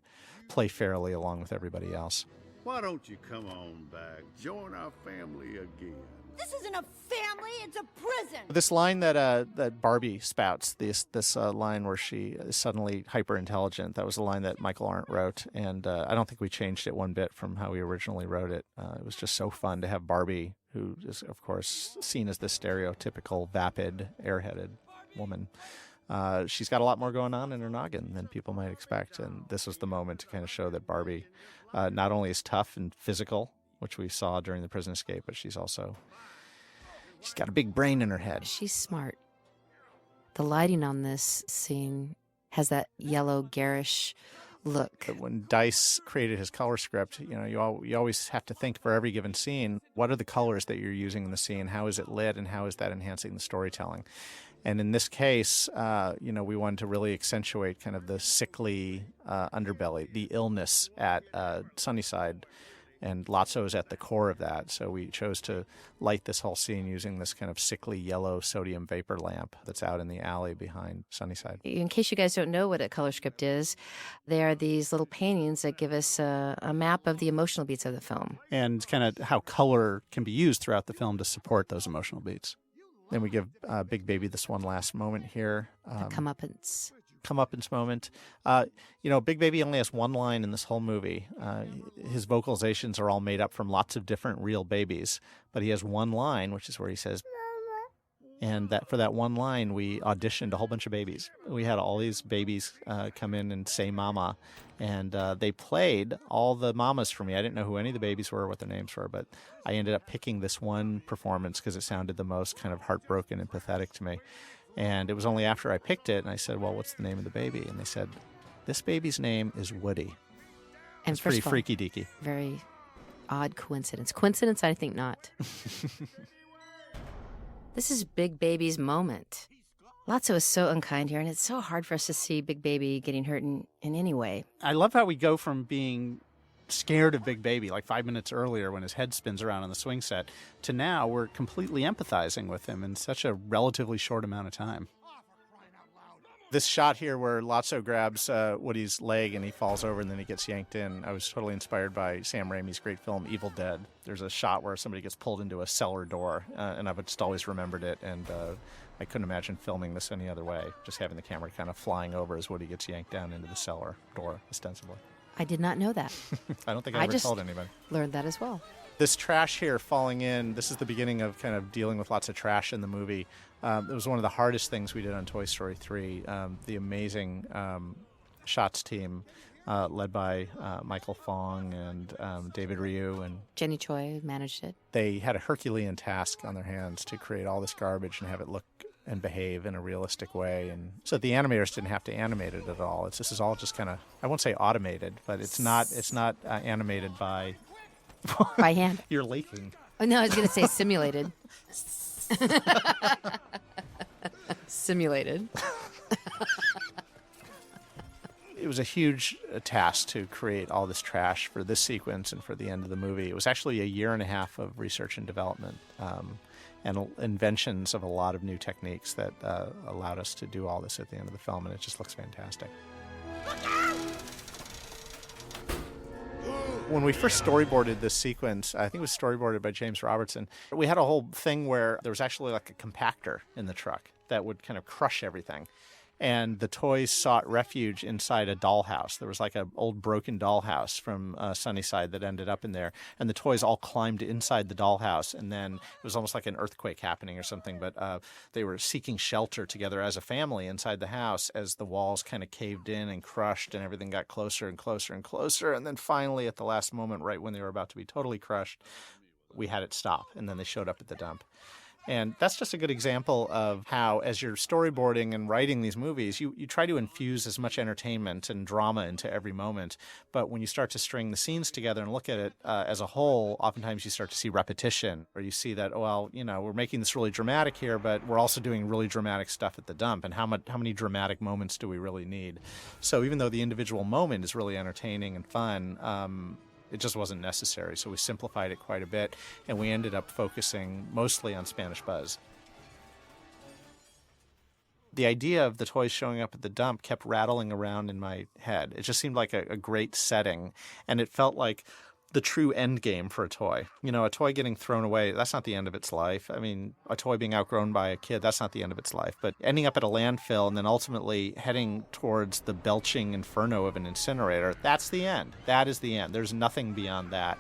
play fairly along with everybody else. Why don't you come on back? Join our family again. This isn't a family, it's a prison. This line that Barbie spouts, this line where she is suddenly hyper intelligent, that was a line that Michael Arndt wrote, and I don't think we changed it one bit from how we originally wrote it. It was just so fun to have Barbie, who is of course seen as the stereotypical vapid, airheaded woman. She's got a lot more going on in her noggin than people might expect, and this was the moment to kind of show that Barbie not only is tough and physical, which we saw during the prison escape, but she's got a big brain in her head. She's smart. The lighting on this scene has that yellow, garish look. When Dice created his color script, you always have to think for every given scene, what are the colors that you're using in the scene? How is it lit, and how is that enhancing the storytelling? And in this case, we wanted to really accentuate kind of the sickly underbelly, the illness at Sunnyside. And Lotso is at the core of that. So we chose to light this whole scene using this kind of sickly yellow sodium vapor lamp that's out in the alley behind Sunnyside. In case you guys don't know what a color script is, they are these little paintings that give us a map of the emotional beats of the film. And kind of how color can be used throughout the film to support those emotional beats. Then we give Big Baby this one last moment here. The comeuppance moment. Big Baby only has one line in this whole movie. His vocalizations are all made up from lots of different real babies, but he has one line, which is where he says, and that for that one line, we auditioned a whole bunch of babies. We had all these babies come in and say mama, and they played all the mamas for me. I didn't know who any of the babies were or what their names were, but I ended up picking this one performance because it sounded the most kind of heartbroken and pathetic to me. And it was only after I picked it and I said, well, what's the name of the baby? And they said, this baby's name is Woody. And it's pretty freaky deaky. Very odd coincidence. Coincidence, I think not. This is Big Baby's moment. Lotso is so unkind here, and it's so hard for us to see Big Baby getting hurt in any way. I love how we go from being scared of Big Baby like 5 minutes earlier when his head spins around on the swing set to now we're completely empathizing with him in such a relatively short amount of time. This shot here where Lotso grabs Woody's leg and he falls over and then he gets yanked in, I was totally inspired by Sam Raimi's great film Evil Dead. There's a shot where somebody gets pulled into a cellar door, and I've just always remembered it, and I couldn't imagine filming this any other way, just having the camera kind of flying over as Woody gets yanked down into the cellar door, ostensibly. I did not know that. I don't think I ever told anybody. Learned that as well. This trash here falling in, this is the beginning of kind of dealing with lots of trash in the movie. It was one of the hardest things we did on Toy Story 3. The amazing shots team led by Michael Fong and David Ryu and Jenny Choi managed it. They had a Herculean task on their hands to create all this garbage and have it look and behave in a realistic way. And so the animators didn't have to animate it at all. This is all just kind of, I won't say automated, but it's not animated by... By hand. You're leaking. Oh, no, I was going to say simulated. Simulated. It was a huge task to create all this trash for this sequence and for the end of the movie. It was actually a year and a half of research and development and inventions of a lot of new techniques that allowed us to do all this at the end of the film, and it just looks fantastic. When we first storyboarded this sequence, I think it was storyboarded by James Robertson, we had a whole thing where there was actually like a compactor in the truck that would kind of crush everything. And the toys sought refuge inside a dollhouse. There was like an old broken dollhouse from Sunnyside that ended up in there. And the toys all climbed inside the dollhouse. And then it was almost like an earthquake happening or something. But they were seeking shelter together as a family inside the house as the walls kind of caved in and crushed and everything got closer and closer and closer. And then finally, at the last moment, right when they were about to be totally crushed, we had it stop. And then they showed up at the dump. And that's just a good example of how, as you're storyboarding and writing these movies, you try to infuse as much entertainment and drama into every moment. But when you start to string the scenes together and look at it as a whole, oftentimes you start to see repetition, or you see that, well, we're making this really dramatic here, but we're also doing really dramatic stuff at the dump. And how many dramatic moments do we really need? So even though the individual moment is really entertaining and fun, it just wasn't necessary, so we simplified it quite a bit, and we ended up focusing mostly on Spanish Buzz. The idea of the toys showing up at the dump kept rattling around in my head. It just seemed like a great setting, and it felt like the true end game for a toy. You know, a toy getting thrown away, that's not the end of its life. I mean, a toy being outgrown by a kid, that's not the end of its life. But ending up at a landfill and then ultimately heading towards the belching inferno of an incinerator, that's the end. That is the end. There's nothing beyond that.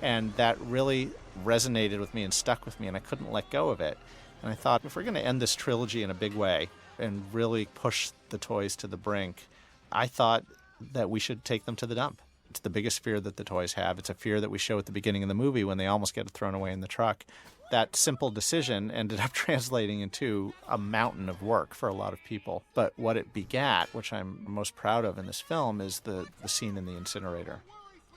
And that really resonated with me and stuck with me, and I couldn't let go of it. And I thought, if we're going to end this trilogy in a big way and really push the toys to the brink, I thought that we should take them to the dump. It's the biggest fear that the toys have. It's a fear that we show at the beginning of the movie when they almost get thrown away in the truck. That simple decision ended up translating into a mountain of work for a lot of people. But what it begat, which I'm most proud of in this film, is the scene in the incinerator.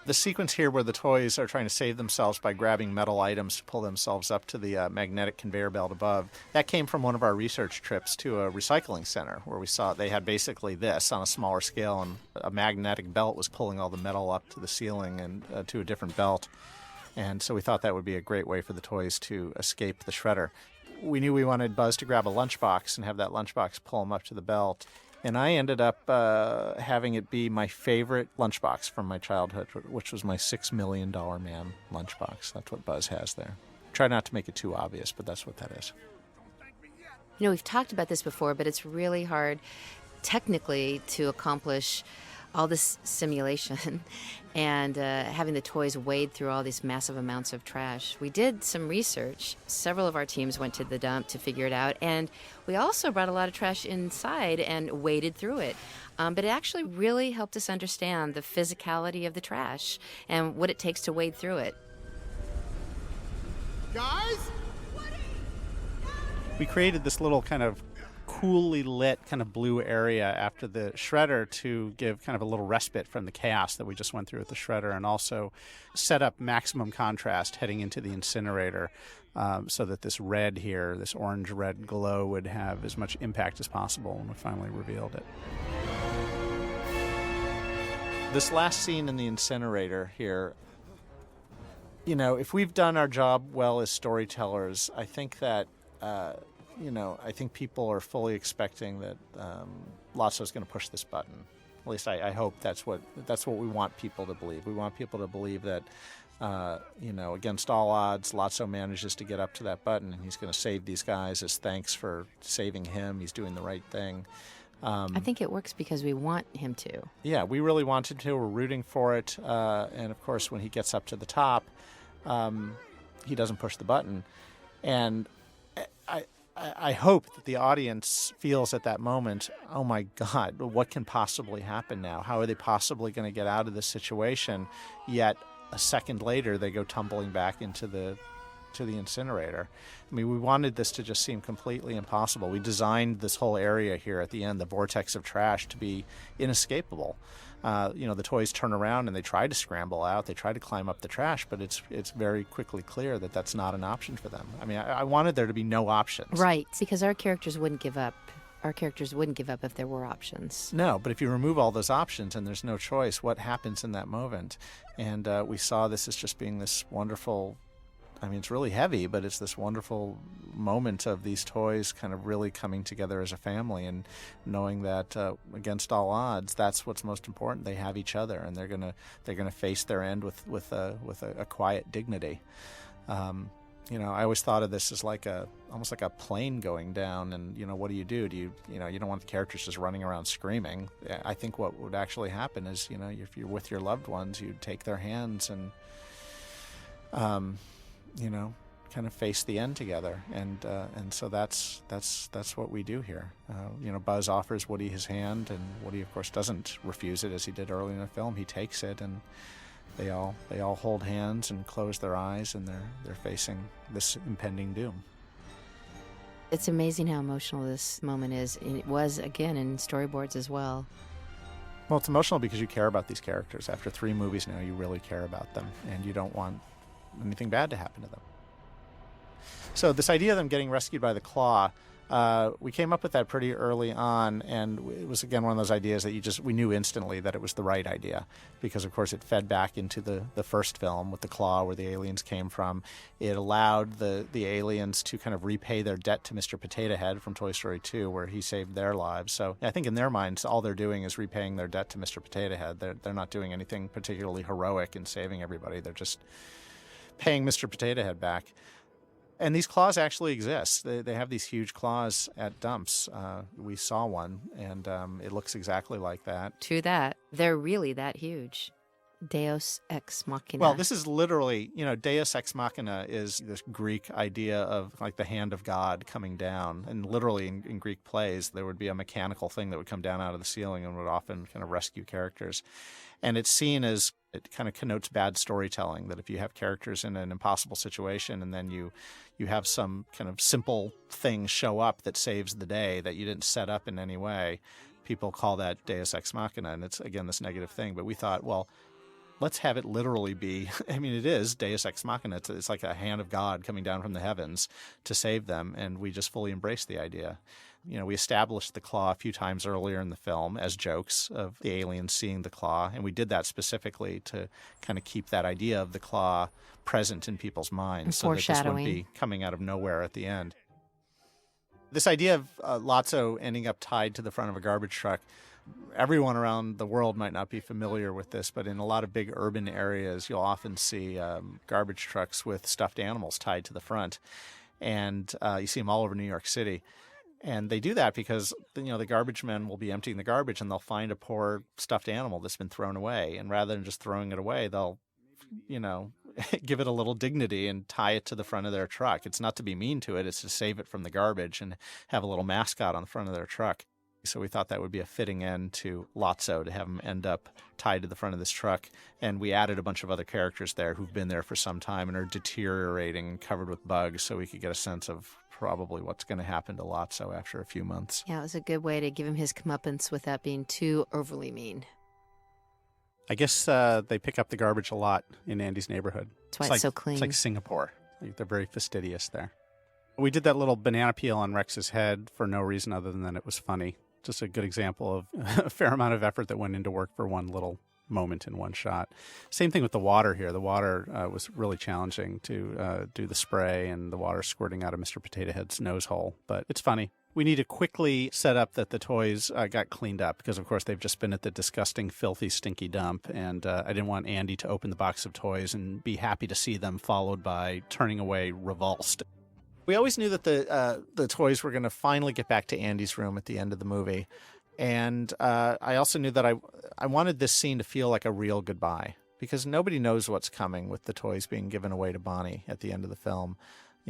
The sequence here where the toys are trying to save themselves by grabbing metal items to pull themselves up to the magnetic conveyor belt above, that came from one of our research trips to a recycling center where we saw they had basically this on a smaller scale, and a magnetic belt was pulling all the metal up to the ceiling and to a different belt. And so we thought that would be a great way for the toys to escape the shredder. We knew we wanted Buzz to grab a lunchbox and have that lunchbox pull him up to the belt. And I ended up having it be my favorite lunchbox from my childhood, which was my $6 Million Man lunchbox. That's what Buzz has there. Try not to make it too obvious, but that's what that is. You know, we've talked about this before, but it's really hard technically to accomplish all this simulation and having the toys wade through all these massive amounts of trash. We did some research. Several of our teams went to the dump to figure it out, and we also brought a lot of trash inside and waded through it. But it actually really helped us understand the physicality of the trash and what it takes to wade through it. Guys? We created this little kind of coolly lit kind of blue area after the shredder to give kind of a little respite from the chaos that we just went through with the shredder, and also set up maximum contrast heading into the incinerator so that this red here, this orange-red glow, would have as much impact as possible when we finally revealed it. This last scene in the incinerator here, you know, if we've done our job well as storytellers, I think that I think people are fully expecting that Lasso's going to push this button. At least I hope that's what we want people to believe. We want people to believe that, against all odds, Lasso manages to get up to that button, and he's going to save these guys as thanks for saving him. He's doing the right thing. I think it works because we want him to. Yeah, we really wanted to. We're rooting for it. And, of course, when he gets up to the top, he doesn't push the button. And I hope that the audience feels at that moment, oh my God, what can possibly happen now? How are they possibly going to get out of this situation? Yet a second later, they go tumbling back into the incinerator. I mean, we wanted this to just seem completely impossible. We designed this whole area here at the end, the vortex of trash, to be inescapable. The toys turn around and they try to scramble out. They try to climb up the trash, but it's very quickly clear that that's not an option for them. I mean, I wanted there to be no options. Right, because our characters wouldn't give up. Our characters wouldn't give up if there were options. No, but if you remove all those options and there's no choice, what happens in that moment? And we saw this as just being this wonderful, I mean, it's really heavy, but it's this wonderful moment of these toys kind of really coming together as a family and knowing that against all odds, that's what's most important. They have each other, and they're gonna face their end with a quiet dignity. I always thought of this as almost like a plane going down, and what do? You don't want the characters just running around screaming. I think what would actually happen is, if you're with your loved ones, you'd take their hands and kind of face the end together, and so that's what we do here. Buzz offers Woody his hand, and Woody, of course, doesn't refuse it as he did early in the film. He takes it, and they all hold hands and close their eyes, and they're facing this impending doom. It's amazing how emotional this moment is. It was, again, in storyboards as well. Well, it's emotional because you care about these characters. After 3 movies now, you really care about them, and you don't want anything bad to happen to them. So this idea of them getting rescued by the claw, We came up with that pretty early on, and it was, again, one of those ideas that we knew instantly that it was the right idea, because, of course, it fed back into the first film with the claw where the aliens came from. It allowed the aliens to kind of repay their debt to Mr. Potato Head from Toy Story 2, where he saved their lives. So I think in their minds, all they're doing is repaying their debt to Mr. Potato Head. They're not doing anything particularly heroic in saving everybody. They're just paying Mr. Potato Head back. And these claws actually exist. They have these huge claws at dumps. We saw one, and it looks exactly like that. True that. They're really that huge. Deus ex machina. Well, this is literally, Deus ex machina is this Greek idea of like the hand of God coming down. And literally in Greek plays, there would be a mechanical thing that would come down out of the ceiling and would often kind of rescue characters. And it's seen as, it kind of connotes bad storytelling, that if you have characters in an impossible situation and then you have some kind of simple thing show up that saves the day that you didn't set up in any way, people call that Deus ex machina, and it's, again, this negative thing. But we thought, well, let's have it literally be, I mean, it is Deus ex machina. It's like a hand of God coming down from the heavens to save them, and we just fully embraced the idea. We established the claw a few times earlier in the film as jokes of the aliens seeing the claw, and we did that specifically to kind of keep that idea of the claw present in people's minds, so that this wouldn't be coming out of nowhere at the end. This idea of Lotso ending up tied to the front of a garbage truck, everyone around the world might not be familiar with this, but in a lot of big urban areas, you'll often see garbage trucks with stuffed animals tied to the front, and you see them all over New York City. And they do that because, the garbage men will be emptying the garbage and they'll find a poor stuffed animal that's been thrown away. And rather than just throwing it away, they'll, give it a little dignity and tie it to the front of their truck. It's not to be mean to it. It's to save it from the garbage and have a little mascot on the front of their truck. So we thought that would be a fitting end to Lotso, to have him end up tied to the front of this truck. And we added a bunch of other characters there who've been there for some time and are deteriorating, covered with bugs, so we could get a sense of probably what's going to happen to Lotso after a few months. Yeah, it was a good way to give him his comeuppance without being too overly mean. I guess they pick up the garbage a lot in Andy's neighborhood. That's why it's so clean. It's like Singapore. They're very fastidious there. We did that little banana peel on Rex's head for no reason other than it was funny. Just a good example of a fair amount of effort that went into work for one little moment in one shot. Same thing with the water here. The water was really challenging to do the spray and the water squirting out of Mr. Potato Head's nose hole, but it's funny. We need to quickly set up that the toys got cleaned up because, of course, they've just been at the disgusting, filthy, stinky dump, and I didn't want Andy to open the box of toys and be happy to see them, followed by turning away revulsed. We always knew that the toys were going to finally get back to Andy's room at the end of the movie. And I also knew that I wanted this scene to feel like a real goodbye, because nobody knows what's coming with the toys being given away to Bonnie at the end of the film.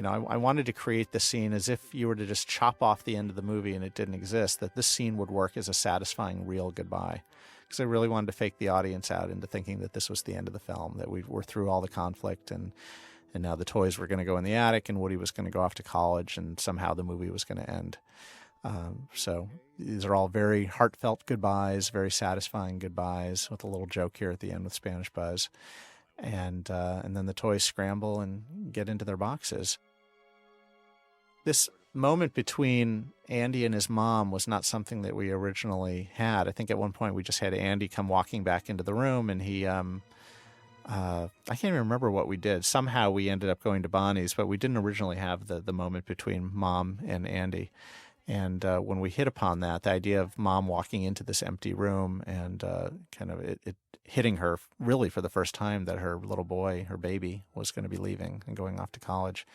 I wanted to create the scene as if you were to just chop off the end of the movie and it didn't exist, that this scene would work as a satisfying real goodbye. Because I really wanted to fake the audience out into thinking that this was the end of the film, that we were through all the conflict and now the toys were going to go in the attic and Woody was going to go off to college and somehow the movie was going to end. So these are all very heartfelt goodbyes, very satisfying goodbyes, with a little joke here at the end with Spanish Buzz. And then the toys scramble and get into their boxes. This moment between Andy and his mom was not something that we originally had. I think at one point we just had Andy come walking back into the room, and he... I can't even remember what we did. Somehow we ended up going to Bonnie's, but we didn't originally have the moment between Mom and Andy. And when we hit upon that, the idea of Mom walking into this empty room and kind of it hitting her really for the first time that her little boy, her baby, was going to be leaving and going off to college,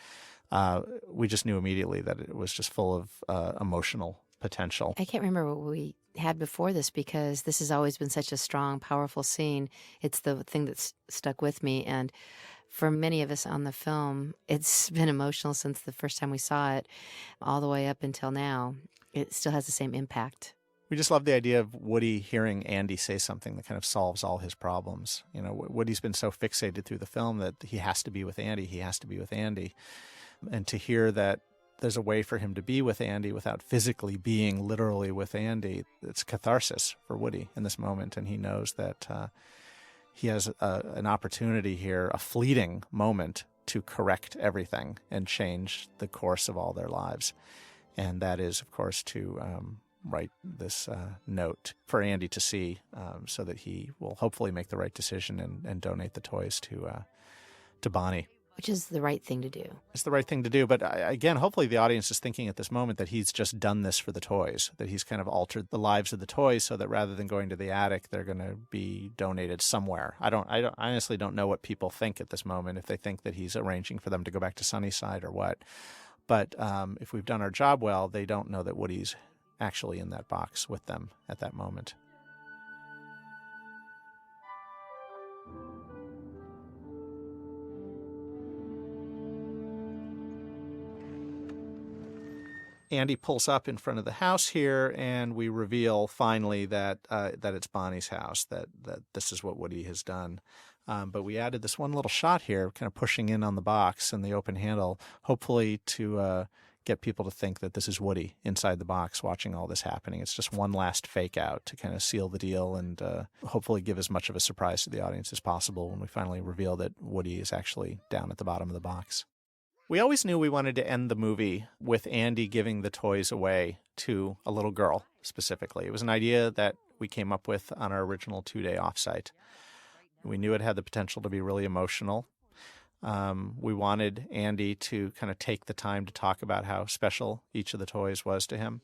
we just knew immediately that it was just full of emotional potential. I can't remember what we had before this, because this has always been such a strong, powerful scene. It's the thing that's stuck with me. And for many of us on the film, it's been emotional since the first time we saw it all the way up until now. It still has the same impact. We just love the idea of Woody hearing Andy say something that kind of solves all his problems. Woody's been so fixated through the film that he has to be with Andy. He has to be with Andy. And to hear that there's a way for him to be with Andy without physically being literally with Andy, it's catharsis for Woody in this moment. And he knows that he has an opportunity here, a fleeting moment, to correct everything and change the course of all their lives. And that is, of course, to write this note for Andy to see so that he will hopefully make the right decision and donate the toys to Bonnie. Which is the right thing to do. It's the right thing to do. But again, hopefully the audience is thinking at this moment that he's just done this for the toys, that he's kind of altered the lives of the toys so that rather than going to the attic, they're going to be donated somewhere. I honestly don't know what people think at this moment, if they think that he's arranging for them to go back to Sunnyside or what. But if we've done our job well, they don't know that Woody's actually in that box with them at that moment. Andy pulls up in front of the house here, and we reveal finally that it's Bonnie's house, that this is what Woody has done. But we added this one little shot here, kind of pushing in on the box and the open handle, hopefully to get people to think that this is Woody inside the box watching all this happening. It's just one last fake out to kind of seal the deal and hopefully give as much of a surprise to the audience as possible when we finally reveal that Woody is actually down at the bottom of the box. We always knew we wanted to end the movie with Andy giving the toys away to a little girl, specifically. It was an idea that we came up with on our original 2-day offsite. We knew it had the potential to be really emotional. We wanted Andy to kind of take the time to talk about how special each of the toys was to him.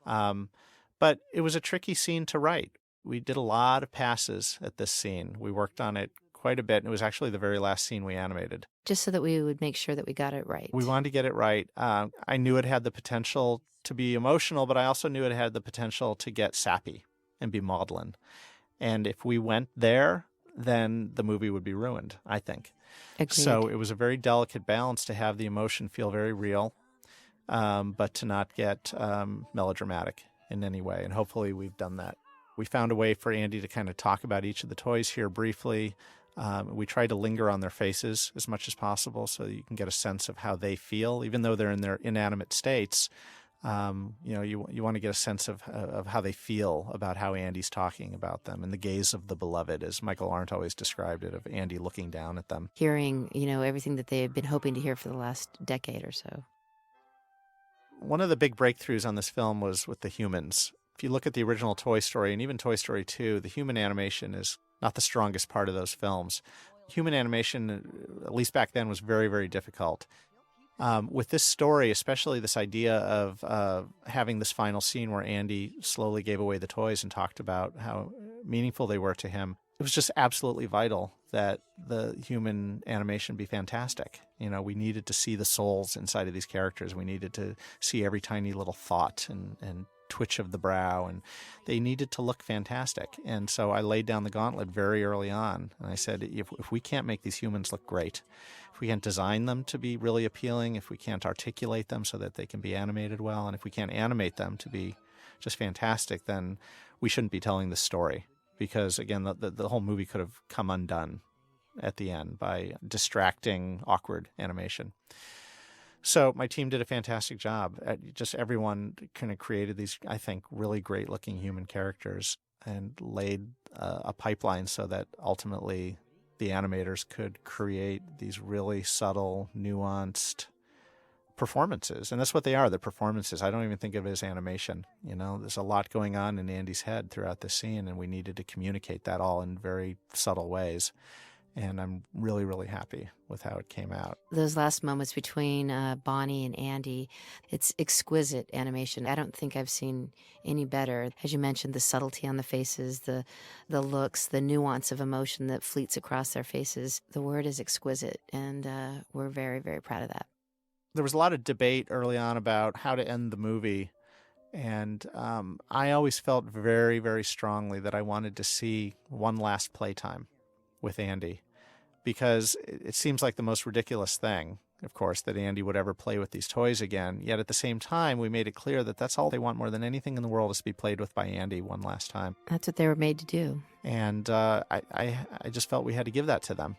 But it was a tricky scene to write. We did a lot of passes at this scene. We worked on it quite a bit, and it was actually the very last scene we animated. Just so that we would make sure that we got it right. We wanted to get it right. I knew it had the potential to be emotional, but I also knew it had the potential to get sappy and be maudlin. And if we went there, then the movie would be ruined, I think. Agreed. So it was a very delicate balance to have the emotion feel very real, but to not get melodramatic in any way. And hopefully we've done that. We found a way for Andy to kind of talk about each of the toys here briefly. We tried to linger on their faces as much as possible so that you can get a sense of how they feel, even though they're in their inanimate states. You want to get a sense of how they feel about how Andy's talking about them, and the gaze of the beloved, as Michael Arndt always described it, of Andy looking down at them. Hearing, everything that they've been hoping to hear for the last decade or so. One of the big breakthroughs on this film was with the humans. If you look at the original Toy Story and even Toy Story 2, the human animation is not the strongest part of those films. Human animation, at least back then, was very, very difficult. With this story, especially this idea of having this final scene where Andy slowly gave away the toys and talked about how meaningful they were to him, it was just absolutely vital that the human animation be fantastic. We needed to see the souls inside of these characters. We needed to see every tiny little thought and twitch of the brow, and they needed to look fantastic. And so I laid down the gauntlet very early on, and I said, if we can't make these humans look great, if we can't design them to be really appealing, if we can't articulate them so that they can be animated well, and if we can't animate them to be just fantastic, then we shouldn't be telling this story. Because, again, the whole movie could have come undone at the end by distracting, awkward animation. So my team did a fantastic job. Just everyone kind of created these, I think, really great-looking human characters and laid a pipeline so that ultimately the animators could create these really subtle, nuanced performances. And that's what they are, the performances. I don't even think of it as animation. There's a lot going on in Andy's head throughout the scene, and we needed to communicate that all in very subtle ways. And I'm really, really happy with how it came out. Those last moments between Bonnie and Andy, it's exquisite animation. I don't think I've seen any better. As you mentioned, the subtlety on the faces, the looks, the nuance of emotion that fleets across their faces. The word is exquisite, and we're very, very proud of that. There was a lot of debate early on about how to end the movie. And I always felt very, very strongly that I wanted to see one last playtime with Andy, because it seems like the most ridiculous thing, of course, that Andy would ever play with these toys again. Yet at the same time, we made it clear that that's all they want more than anything in the world, is to be played with by Andy one last time. That's what they were made to do. And I just felt we had to give that to them.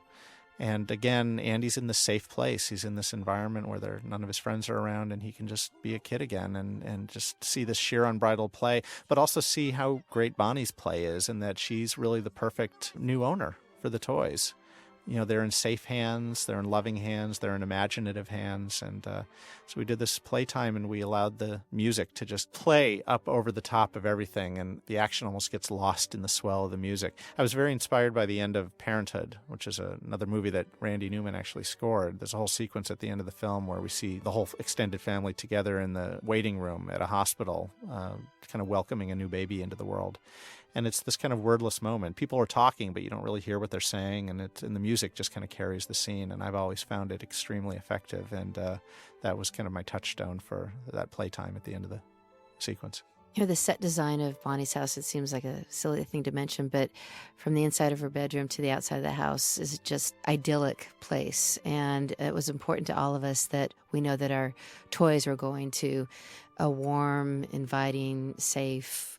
And again, Andy's in this safe place. He's in this environment where none of his friends are around, and he can just be a kid again and just see this sheer unbridled play, but also see how great Bonnie's play is, and that she's really the perfect new owner for the toys. they're in safe hands, they're in loving hands, they're in imaginative hands. And so we did this playtime, and we allowed the music to just play up over the top of everything, and the action almost gets lost in the swell of the music. I was very inspired by the end of Parenthood, which is another movie that Randy Newman actually scored. There's a whole sequence at the end of the film where we see the whole extended family together in the waiting room at a hospital, kind of welcoming a new baby into the world. And it's this kind of wordless moment. People are talking, but you don't really hear what they're saying, and the music just kind of carries the scene. And I've always found it extremely effective, and that was kind of my touchstone for that playtime at the end of the sequence. The set design of Bonnie's house, it seems like a silly thing to mention, but from the inside of her bedroom to the outside of the house is just idyllic place. And it was important to all of us that we know that our toys were going to a warm, inviting, safe,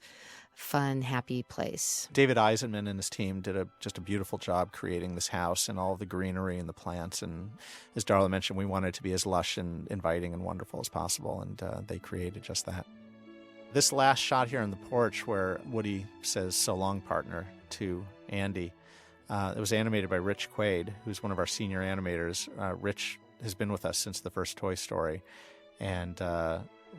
fun, happy place. David Eisenman and his team did just a beautiful job creating this house and all the greenery and the plants. And as Darla mentioned, we wanted it to be as lush and inviting and wonderful as possible, and they created just that. This last shot here on the porch where Woody says, "So long, partner," to Andy, it was animated by Rich Quaid, who's one of our senior animators. Rich has been with us since the first Toy Story, and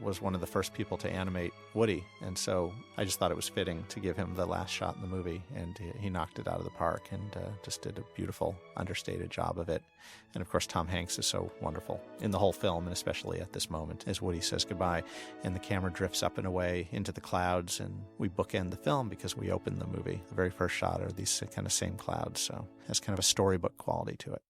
was one of the first people to animate Woody. And so I just thought it was fitting to give him the last shot in the movie, and he knocked it out of the park and just did a beautiful, understated job of it. And of course, Tom Hanks is so wonderful in the whole film, and especially at this moment as Woody says goodbye, and the camera drifts up and away into the clouds, and we bookend the film because we open the movie. The very first shot are these kind of same clouds, so it has kind of a storybook quality to it.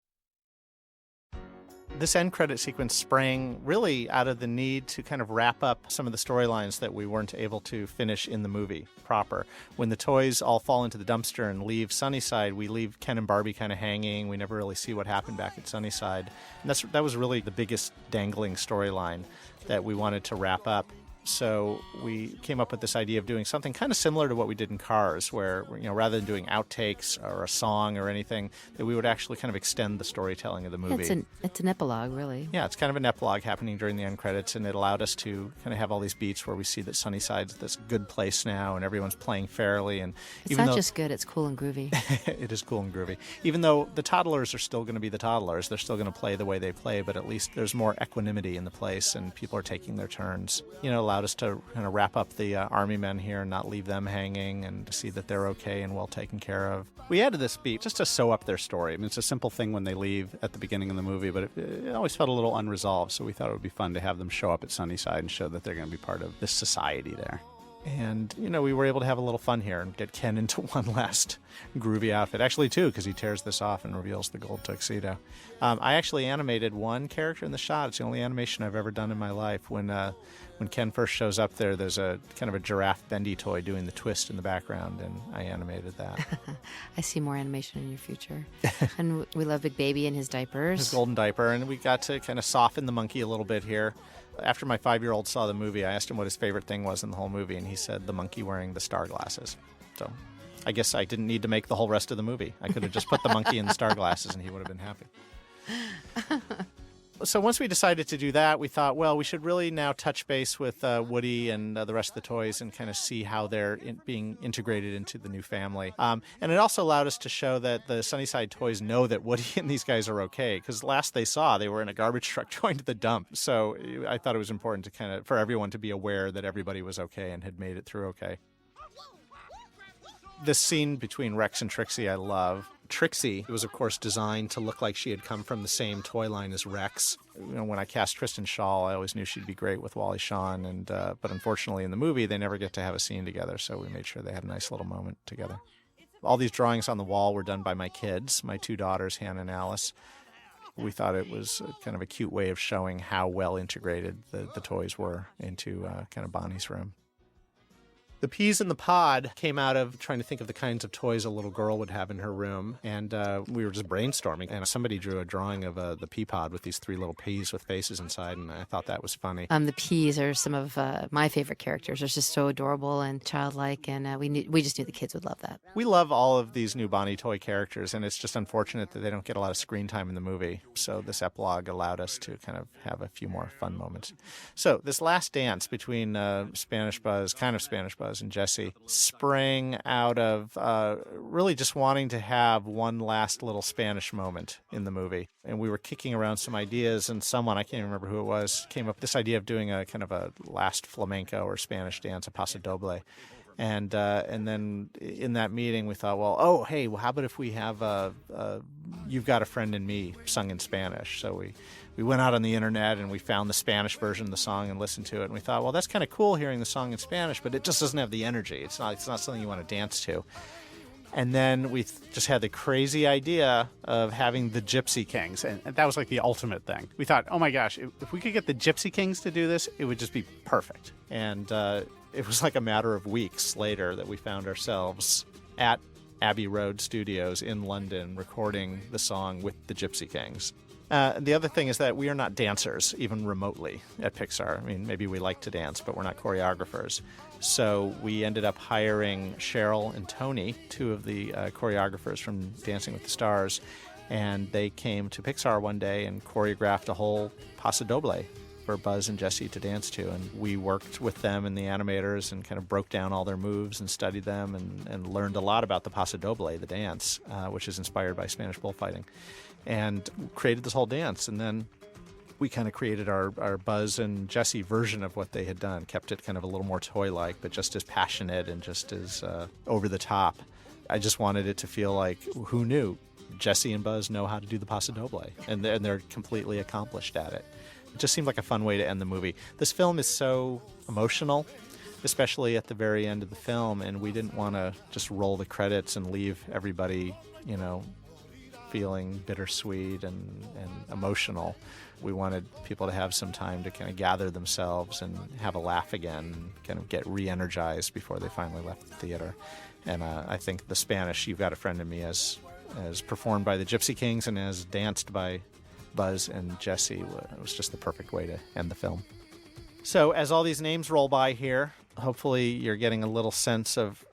This end credit sequence sprang really out of the need to kind of wrap up some of the storylines that we weren't able to finish in the movie proper. When the toys all fall into the dumpster and leave Sunnyside, we leave Ken and Barbie kind of hanging. We never really see what happened back at Sunnyside. And that was really the biggest dangling storyline that we wanted to wrap up. So we came up with this idea of doing something kind of similar to what we did in Cars, where rather than doing outtakes or a song or anything, that we would actually kind of extend the storytelling of the movie. It's an epilogue, really. Yeah, it's kind of an epilogue happening during the end credits, and it allowed us to kind of have all these beats where we see that Sunnyside's this good place now, and everyone's playing fairly. And it's not just good; it's cool and groovy. It is cool and groovy. Even though the toddlers are still going to be the toddlers, they're still going to play the way they play, but at least there's more equanimity in the place, and people are taking their turns. Allowed us to kind of wrap up the army men here and not leave them hanging, and to see that they're okay and well taken care of. We added this beat just to sew up their story. I mean, it's a simple thing when they leave at the beginning of the movie, but it always felt a little unresolved, so we thought it would be fun to have them show up at Sunnyside and show that they're going to be part of this society there. And, we were able to have a little fun here and get Ken into one last groovy outfit. Actually, two, because he tears this off and reveals the gold tuxedo. I actually animated one character in the shot. It's the only animation I've ever done in my life. When Ken first shows up there's a kind of a giraffe bendy toy doing the twist in the background, and I animated that. I see more animation in your future. And we love Big Baby and his diapers. His golden diaper, and we got to kind of soften the monkey a little bit here. After my 5-year-old saw the movie, I asked him what his favorite thing was in the whole movie, and he said the monkey wearing the star glasses. So I guess I didn't need to make the whole rest of the movie. I could have just put the monkey in the star glasses, and he would have been happy. So once we decided to do that, we thought, well, we should really now touch base with Woody and the rest of the toys and kind of see how they're being integrated into the new family. And it also allowed us to show that the Sunnyside toys know that Woody and these guys are okay, because last they saw, they were in a garbage truck going to the dump. So I thought it was important to for everyone to be aware that everybody was okay and had made it through okay. This scene between Rex and Trixie I love. Trixie was, of course, designed to look like she had come from the same toy line as Rex. When I cast Tristan Shaw, I always knew she'd be great with Wally Shawn, but unfortunately in the movie they never get to have a scene together, so we made sure they had a nice little moment together. All these drawings on the wall were done by my kids, my two daughters, Hannah and Alice. We thought it was kind of a cute way of showing how well integrated the toys were into kind of Bonnie's room. The peas in the pod came out of trying to think of the kinds of toys a little girl would have in her room, and we were just brainstorming, and somebody drew a drawing of the pea pod with these 3 little peas with faces inside, and I thought that was funny. The peas are some of my favorite characters. They're just so adorable and childlike, and we just knew the kids would love that. We love all of these new Bonnie toy characters, and it's just unfortunate that they don't get a lot of screen time in the movie, so this epilogue allowed us to kind of have a few more fun moments. So this last dance between Spanish Buzz Buzz and Jessie, sprang out of really just wanting to have one last little Spanish moment in the movie. And we were kicking around some ideas, and someone, I can't even remember who it was, came up with this idea of doing a kind of a last flamenco or Spanish dance, a paso doble. And then in that meeting, we thought, well, how about if we have You've Got a Friend in Me sung in Spanish? So we went out on the internet and we found the Spanish version of the song and listened to it. And we thought, well, that's kind of cool hearing the song in Spanish, but it just doesn't have the energy. It's not something you want to dance to. And then we just had the crazy idea of having the Gypsy Kings, and that was like the ultimate thing. We thought, oh my gosh, if we could get the Gypsy Kings to do this, it would just be perfect. And it was like a matter of weeks later that we found ourselves at Abbey Road Studios in London recording the song with the Gypsy Kings. The other thing is that we are not dancers, even remotely, at Pixar. I mean, maybe we like to dance, but we're not choreographers. So we ended up hiring Cheryl and Tony, two of the choreographers from Dancing with the Stars, and they came to Pixar one day and choreographed a whole paso doble for Buzz and Jessie to dance to. And we worked with them and the animators and kind of broke down all their moves and studied them and learned a lot about the paso doble, the dance, which is inspired by Spanish bullfighting, and created this whole dance. And then we kind of created our Buzz and Jessie version of what they had done, kept it kind of a little more toy-like, but just as passionate and just as over the top. I just wanted it to feel like, who knew? Jessie and Buzz know how to do the paso doble, and they're completely accomplished at it. It just seemed like a fun way to end the movie. This film is so emotional, especially at the very end of the film, and we didn't want to just roll the credits and leave everybody, feeling bittersweet and emotional. We wanted people to have some time to kind of gather themselves and have a laugh again, and kind of get re-energized before they finally left the theater. And I think the Spanish You've Got a Friend in Me, as performed by the Gypsy Kings and as danced by Buzz and Jessie, was just the perfect way to end the film. So as all these names roll by here, hopefully you're getting a little sense of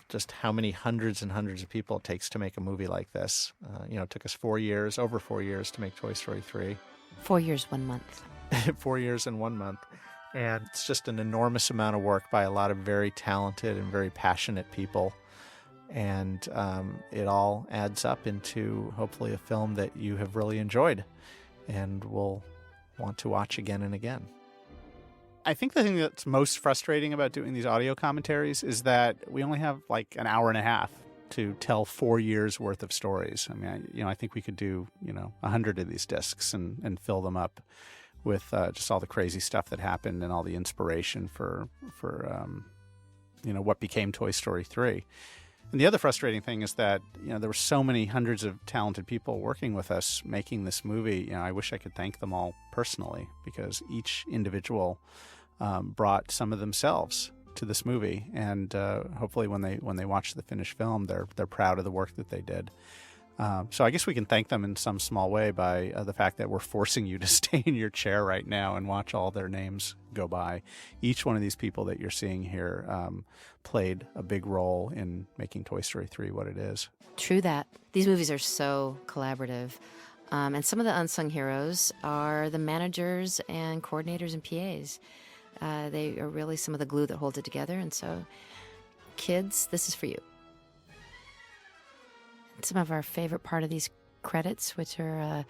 just how many hundreds and hundreds of people it takes to make a movie like this. It took us over 4 years to make Toy Story 3. 4 years, 1 month. 4 years and 1 month. And it's just an enormous amount of work by a lot of very talented and very passionate people. And it all adds up into hopefully a film that you have really enjoyed and will want to watch again and again. I think the thing that's most frustrating about doing these audio commentaries is that we only have like an hour and a half to tell 4 years worth of stories. I mean, I think we could do, 100 of these discs and fill them up with just all the crazy stuff that happened and all the inspiration for what became Toy Story 3. And the other frustrating thing is that, there were so many hundreds of talented people working with us making this movie. I wish I could thank them all personally, because each individual brought some of themselves to this movie, and hopefully when they watch the finished film, they're proud of the work that they did. So I guess we can thank them in some small way by the fact that we're forcing you to stay in your chair right now and watch all their names go by. Each one of these people that you're seeing here played a big role in making Toy Story 3 what it is. True that. These movies are so collaborative. And some of the unsung heroes are the managers and coordinators and PAs. They are really some of the glue that holds it together. And so, kids, this is for you. Some of our favorite part of these credits, which are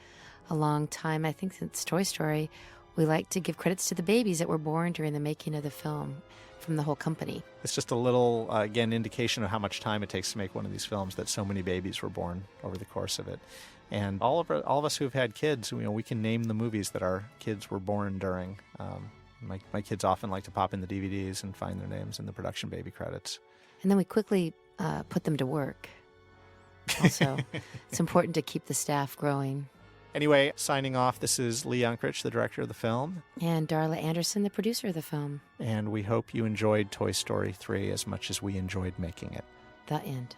a long time, I think since Toy Story, we like to give credits to the babies that were born during the making of the film from the whole company. It's just a little, again, indication of how much time it takes to make one of these films, that so many babies were born over the course of it. And all of us who've had kids, we can name the movies that our kids were born during. My kids often like to pop in the DVDs and find their names in the production baby credits. And then we quickly put them to work. Also, it's important to keep the staff growing. Anyway, signing off, this is Lee Unkrich, the director of the film. And Darla Anderson, the producer of the film. And we hope you enjoyed Toy Story 3 as much as we enjoyed making it. The end.